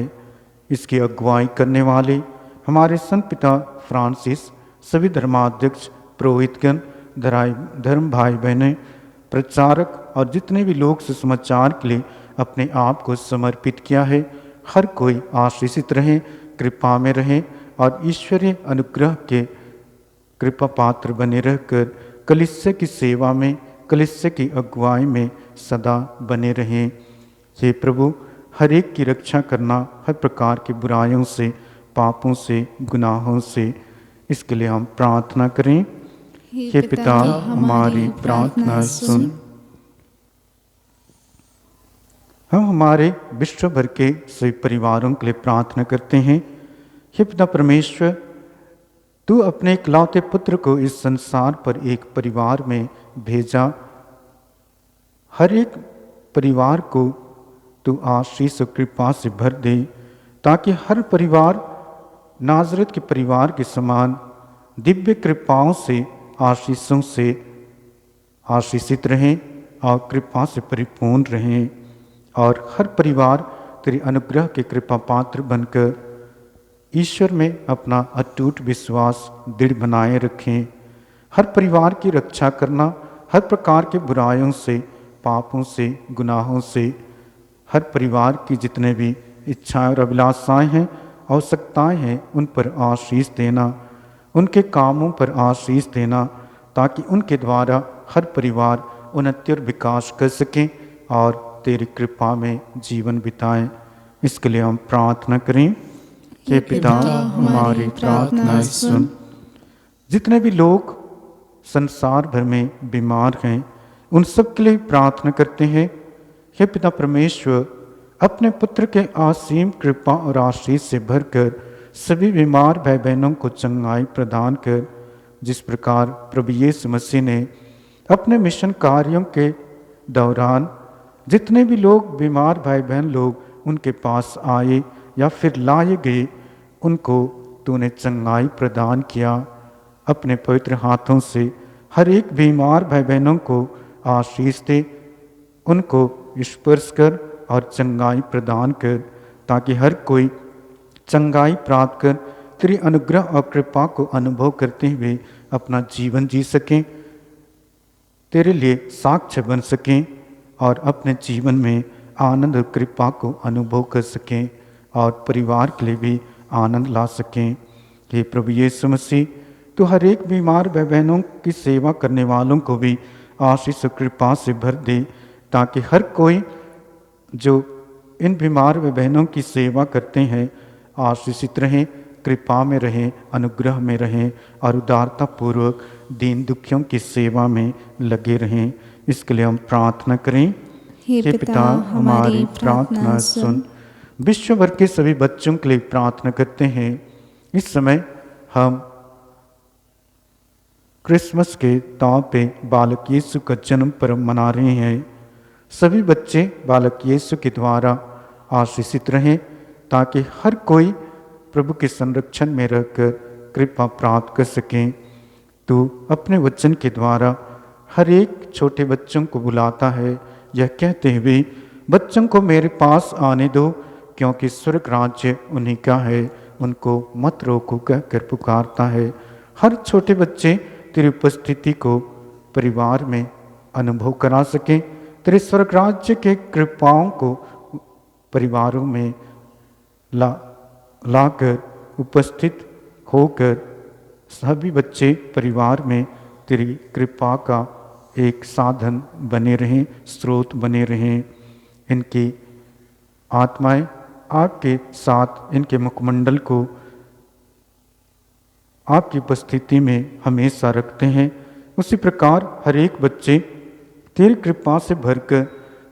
इसकी अगुवाई करने वाले हमारे संत पिता फ्रांसिस, सभी धर्माध्यक्ष, पुरोहितगण, धर्म भाई बहनें, प्रचारक और जितने भी लोग सुसमाचार के लिए अपने आप को समर्पित किया है, हर कोई आशीषित रहे, कृपा में रहे और ईश्वरीय अनुग्रह के कृपा पात्र बने रहकर कलीसिया की सेवा में, कलीसिया की अगुवाई में सदा बने रहें। हे प्रभु, हर एक की रक्षा करना, हर प्रकार की बुराइयों से, पापों से, गुनाहों से, इसके लिए हम प्रार्थना करें। हे पिता, हमारी प्रार्थना सुन। हम हमारे विश्व भर के सभी परिवारों के लिए प्रार्थना करते हैं। हे पिता परमेश्वर, तू अपने इकलौते पुत्र को इस संसार पर एक परिवार में भेजा। हर एक परिवार को तू आशीष और कृपा से भर दे, ताकि हर परिवार नाजरत के परिवार के समान दिव्य कृपाओं से, आशीषों से आशीषित रहें और कृपा से परिपूर्ण रहें और हर परिवार तेरी अनुग्रह के कृपा पात्र बनकर ईश्वर में अपना अटूट विश्वास दृढ़ बनाए रखें। हर परिवार की रक्षा करना, हर प्रकार के बुराइयों से, पापों से, गुनाहों से, हर परिवार की जितने भी इच्छाएं और अभिलाषाएं हैं, आवश्यकताएं हैं, उन पर आशीष देना, उनके कामों पर आशीष देना, ताकि उनके द्वारा हर परिवार उन्नति और विकास कर सकें और तेरी कृपा में जीवन बिताएं। इसके लिए हम प्रार्थना करें। हे पिता, हमारी प्रार्थना सुन। जितने भी लोग संसार भर में बीमार हैं, उन सब के लिए प्रार्थना करते हैं। हे पिता परमेश्वर, अपने पुत्र के असीम कृपा और आशीष से भरकर सभी बीमार भाई बहनों को चंगाई प्रदान कर, जिस प्रकार प्रभु यीशु मसीह ने अपने मिशन कार्यों के दौरान जितने भी लोग बीमार भाई बहन लोग उनके पास आए या फिर लाए गए, उनको तूने चंगाई प्रदान किया। अपने पवित्र हाथों से हर एक बीमार भाई बहनों को आशीष दे, उनको स्पर्श कर और चंगाई प्रदान कर, ताकि हर कोई चंगाई प्राप्त कर तेरी अनुग्रह और कृपा को अनुभव करते हुए अपना जीवन जी सकें, तेरे लिए साक्ष्य बन सकें और अपने जीवन में आनंद और कृपा को अनुभव कर सकें और परिवार के लिए भी आनंद ला सकें। हे प्रभु यीशु मसीह, तो हर एक बीमार भाई बहनों की सेवा करने वालों को भी आशीष और कृपा से भर दे, ताकि हर कोई जो इन बीमार भाई बहनों की सेवा करते हैं आशीषित रहें, कृपा में रहें, अनुग्रह में रहें और उदारता पूर्वक दीन दुखियों की सेवा में लगे रहें। इसके लिए हम प्रार्थना करें। हे पिता, हमारी प्रार्थना सुन। विश्व भर के सभी बच्चों के लिए प्रार्थना करते हैं। इस समय हम क्रिसमस के तौर पे बालक यीशु का जन्म पर्व मना रहे हैं। सभी बच्चे बालक यीशु के द्वारा आशीषित रहें, ताकि हर कोई प्रभु के संरक्षण में रहकर कृपा प्राप्त कर सकें। तू अपने वचन के द्वारा हर एक छोटे बच्चों को बुलाता है, यह कहते हुए, बच्चों को मेरे पास आने दो, क्योंकि स्वर्ग राज्य उन्हीं का है। उनको मत रोको कहकर पुकारता है। हर छोटे बच्चे तेरी उपस्थिति को परिवार में अनुभव करा सके। तेरे स्वर्ग राज्य के कृपाओं को परिवारों में लाकर उपस्थित होकर सभी बच्चे परिवार में तेरी कृपा का एक साधन बने रहें, स्रोत बने रहें। इनकी आत्माएं आपके साथ, इनके मुखमंडल को आपकी उपस्थिति में हमेशा रखते हैं। उसी प्रकार हर एक बच्चे तेरी कृपा से भरकर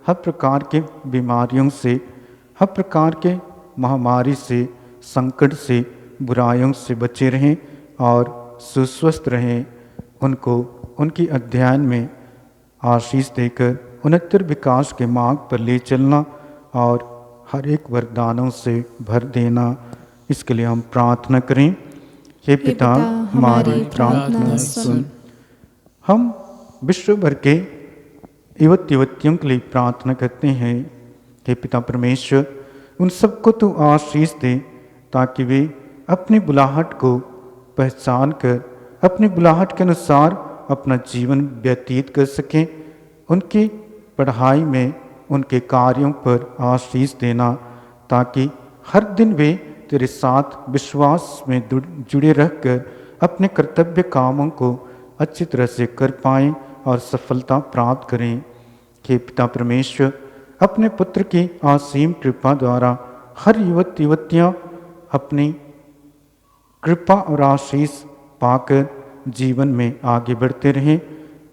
हर प्रकार के बीमारियों से, हर प्रकार के महामारी से, संकट से, बुराइयों से बचे रहें और सुस्वस्थ रहें। उनको उनकी अध्ययन में आशीष देकर उन्नतर विकास के मार्ग पर ले चलना और हर एक वरदानों से भर देना, इसके लिए हम प्रार्थना करें। हे पिता, हमारी प्रार्थना सुन। हम विश्व भर के युवक युवतियों के लिए प्रार्थना करते हैं। हे पिता परमेश्वर, उन सबको तो आशीष दे ताकि वे अपनी बुलाहट को पहचान कर अपनी बुलाहट के अनुसार अपना जीवन व्यतीत कर सकें। उनकी पढ़ाई में, उनके कार्यों पर आशीष देना, ताकि हर दिन वे तेरे साथ विश्वास में जुड़े रहकर अपने कर्तव्य कामों को अच्छी तरह से कर पाएं और सफलता प्राप्त करें। हे पिता परमेश्वर, अपने पुत्र की असीम कृपा द्वारा हर युवक युवतियाँ अपनी कृपा और आशीष पाकर जीवन में आगे बढ़ते रहें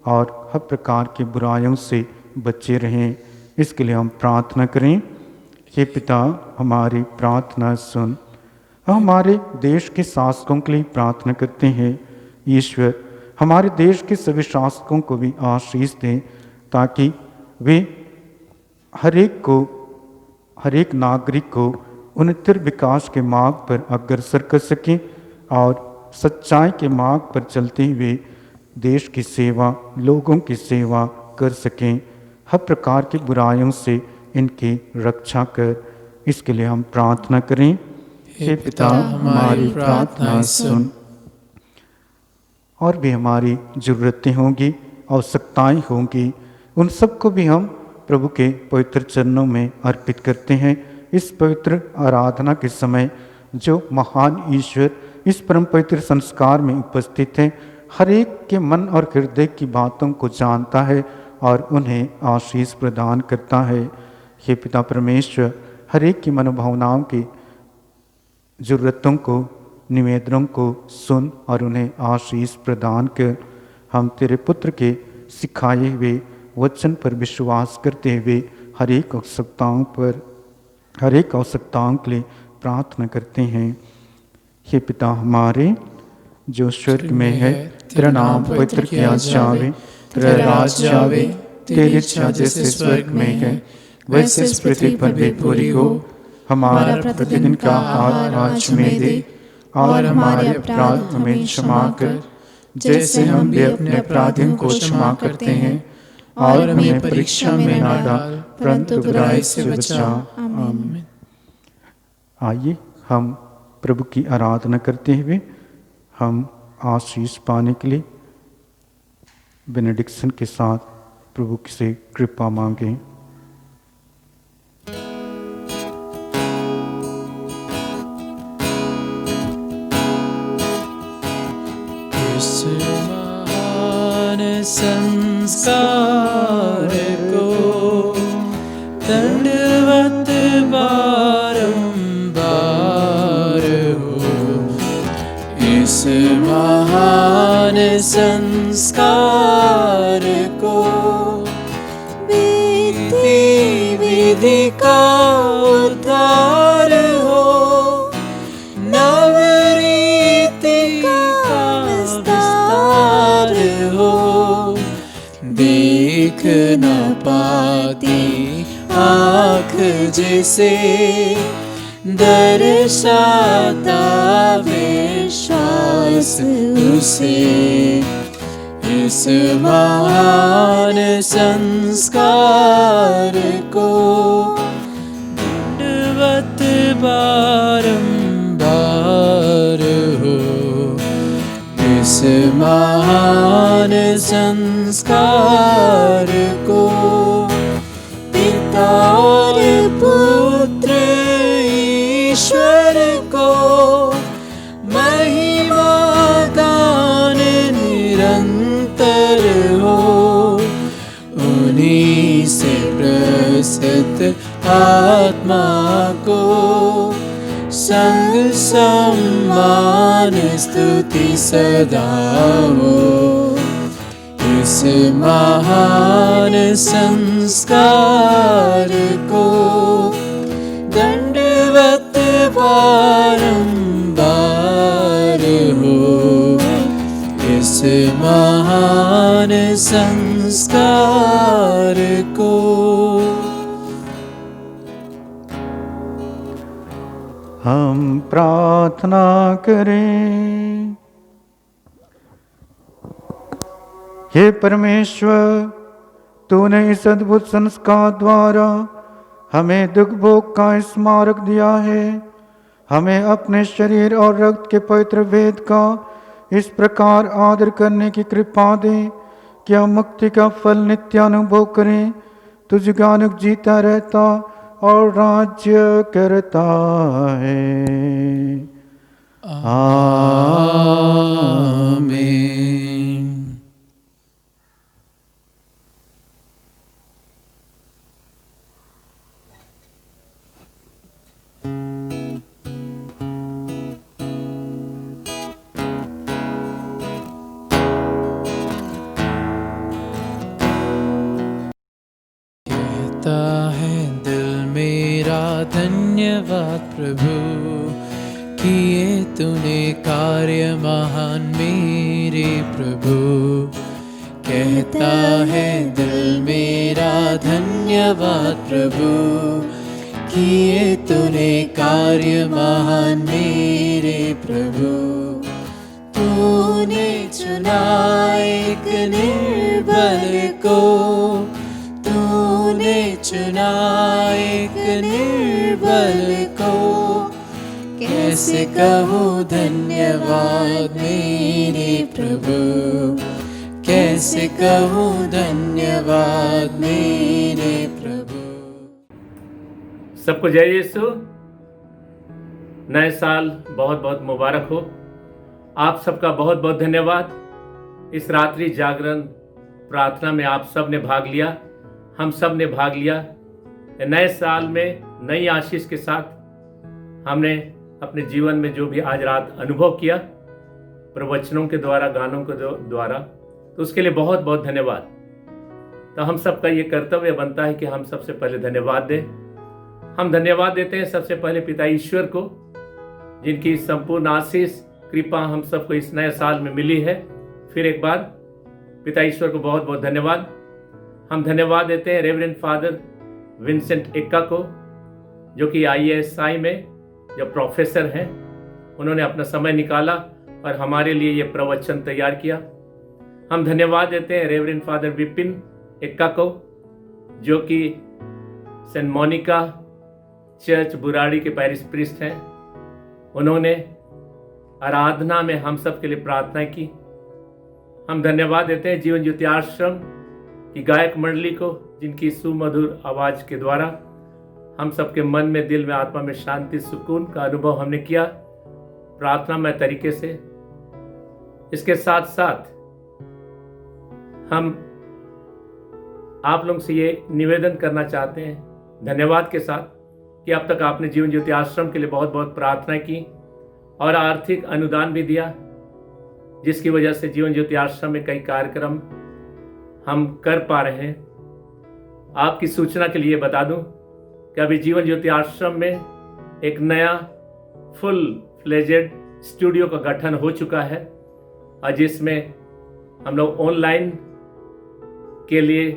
और हर प्रकार की बुराइयों से बचे रहें। इसके लिए हम प्रार्थना करें। हे पिता, हमारी प्रार्थना सुन। हमारे देश के शासकों के लिए प्रार्थना करते हैं। ईश्वर, हमारे देश के सभी शासकों को भी आशीष दें ताकि वे हर एक नागरिक को उन्नतर विकास के मार्ग पर अग्रसर कर सकें और सच्चाई के मार्ग पर चलते हुए देश की सेवा, लोगों की सेवा कर सकें। हर प्रकार की बुराइयों से इनकी रक्षा कर, इसके लिए हम प्रार्थना करें। हे पिता, हमारी प्रार्थना सुन। और भी हमारी ज़रूरतें होंगी, आवश्यकताएं होंगी, उन सबको भी हम प्रभु के पवित्र चरणों में अर्पित करते हैं। इस पवित्र आराधना के समय जो महान ईश्वर इस परम पवित्र संस्कार में उपस्थित है, हर एक के मन और हृदय की बातों को जानता है और उन्हें आशीष प्रदान करता है। हे पिता परमेश्वर, हर एक की मनोभावनाओं की ज़रूरतों को, निवेदनों को सुन और उन्हें आशीष प्रदान कर। हम तेरे पुत्र के सिखाए हुए वचन पर विश्वास करते हुए हर एक आवश्यकताओं के लिए प्रार्थना करते हैं। हे पिता हमारे जो स्वर्ग में है, तेरा नाम पवित्र किया जावे, तेरा राज्य आवे, तेरी इच्छा जैसे स्वर्ग में है वैसे इस पृथ्वी पर भी पूरी हो। हमारा प्रतिदिन का आहार आज हमें दे और हमारे अपराध हमें क्षमा कर, जैसे हम भी अपने अपराधियों को क्षमा करते हैं, और हमें परीक्षा में ना डाल परंतु बुराई से बचा। आमीन। आइए हम प्रभु की आराधना करते हुए हम आशीष पाने के लिए बेनेडिक्शन के साथ प्रभु से कृपा मांगें। इस महान संस्कार को दंडवत बारंबार हो, इस महान संस्कार को विधि विधि का उद्धार हो, नवरीति का विस्तार हो, देख न पाती आँख जिसे दर्शाता विश्वास उसे, जिस महान संस्कार को दंडवत बारंबार हो, इस महान संस्कार को पिता और पुत्र ईश्वर को महिमा गान निरंतर हो, उन्हीं से प्रसन्न आत्मा को संग सम्मान स्तुति सदा हो। इस महान संस्कार को दंडवत बारंबार हो, इस महान संस्कार को। हम प्रार्थना करें। हे परमेश्वर, तूने इस अद्भुत संस्कार द्वारा हमें दुख भोग का स्मारक दिया है। हमें अपने शरीर और रक्त के पवित्र वेद का इस प्रकार आदर करने की कृपा दे कि हम मुक्ति का फल नित्य अनुभव करें। तुझ गानुक जीता रहता और राज्य करता है। आमीन। कहता है दिल मेरा धन्यवाद प्रभु, किए तूने कार्य महान मेरे प्रभु। कहता है दिल मेरा धन्यवाद प्रभु, किए तूने कार्य महान मेरे प्रभु। तूने चुना एक निर्बल को, तूने चुना एक निर्बल को। कैसे कहूँ धन्यवाद मेरे प्रभु, कैसे कहूँ धन्यवाद मेरे प्रभु। सबको जय यीशु। नए साल बहुत बहुत मुबारक हो। आप सबका बहुत बहुत धन्यवाद। इस रात्रि जागरण प्रार्थना में आप सब ने भाग लिया, हम सब ने भाग लिया। नए साल में नई आशीष के साथ हमने अपने जीवन में जो भी आज रात अनुभव किया प्रवचनों के द्वारा, गानों के द्वारा, तो उसके लिए बहुत बहुत धन्यवाद। तो हम सबका ये कर्तव्य बनता है कि हम सबसे पहले धन्यवाद दें। हम धन्यवाद देते हैं सबसे पहले पिता ईश्वर को, जिनकी संपूर्ण आशीष कृपा हम सबको इस नए साल में मिली है। फिर एक बार पिता ईश्वर को बहुत बहुत धन्यवाद। हम धन्यवाद देते हैं रेवरेंड फादर विंसेंट एक्का को, जो कि ISI में जो प्रोफेसर हैं। उन्होंने अपना समय निकाला और हमारे लिए ये प्रवचन तैयार किया। हम धन्यवाद देते हैं रेवरेंड फादर विपिन एक्का को, जो कि सेंट मोनिका चर्च बुराड़ी के पैरिश प्रीस्ट हैं। उन्होंने आराधना में हम सब के लिए प्रार्थना की। हम धन्यवाद देते हैं जीवन ज्योति आश्रम की गायक मंडली को, जिनकी सुमधुर आवाज़ के द्वारा हम सबके मन में, दिल में, आत्मा में शांति सुकून का अनुभव हमने किया प्रार्थनामय तरीके से। इसके साथ साथ हम आप लोगों से ये निवेदन करना चाहते हैं धन्यवाद के साथ कि अब तक आपने जीवन ज्योति आश्रम के लिए बहुत बहुत प्रार्थना की और आर्थिक अनुदान भी दिया, जिसकी वजह से जीवन ज्योति आश्रम में कई कार्यक्रम हम कर पा रहे हैं। आपकी सूचना के लिए बता दूं कि अभी जीवन ज्योति आश्रम में एक नया फुल फ्लेजेड स्टूडियो का गठन हो चुका है, और जिसमें हम लोग ऑनलाइन के लिए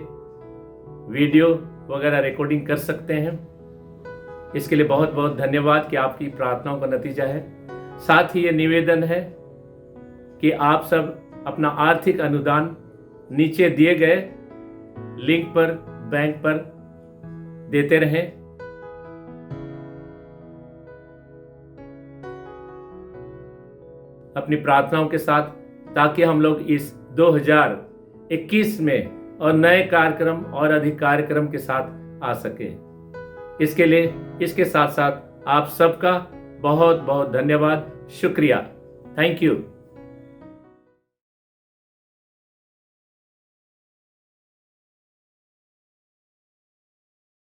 वीडियो वगैरह रिकॉर्डिंग कर सकते हैं। इसके लिए बहुत बहुत धन्यवाद कि आपकी प्रार्थनाओं का नतीजा है। साथ ही ये निवेदन है कि आप सब अपना आर्थिक अनुदान नीचे दिए गए लिंक पर बैंक पर देते रहें। अपनी प्रार्थनाओं के साथ, ताकि हम लोग इस 2021 में और नए कार्यक्रम और अधिक कार्यक्रम के साथ आ सकें। इसके लिए इसके साथ साथ आप सबका बहुत बहुत धन्यवाद, शुक्रिया। Thank you.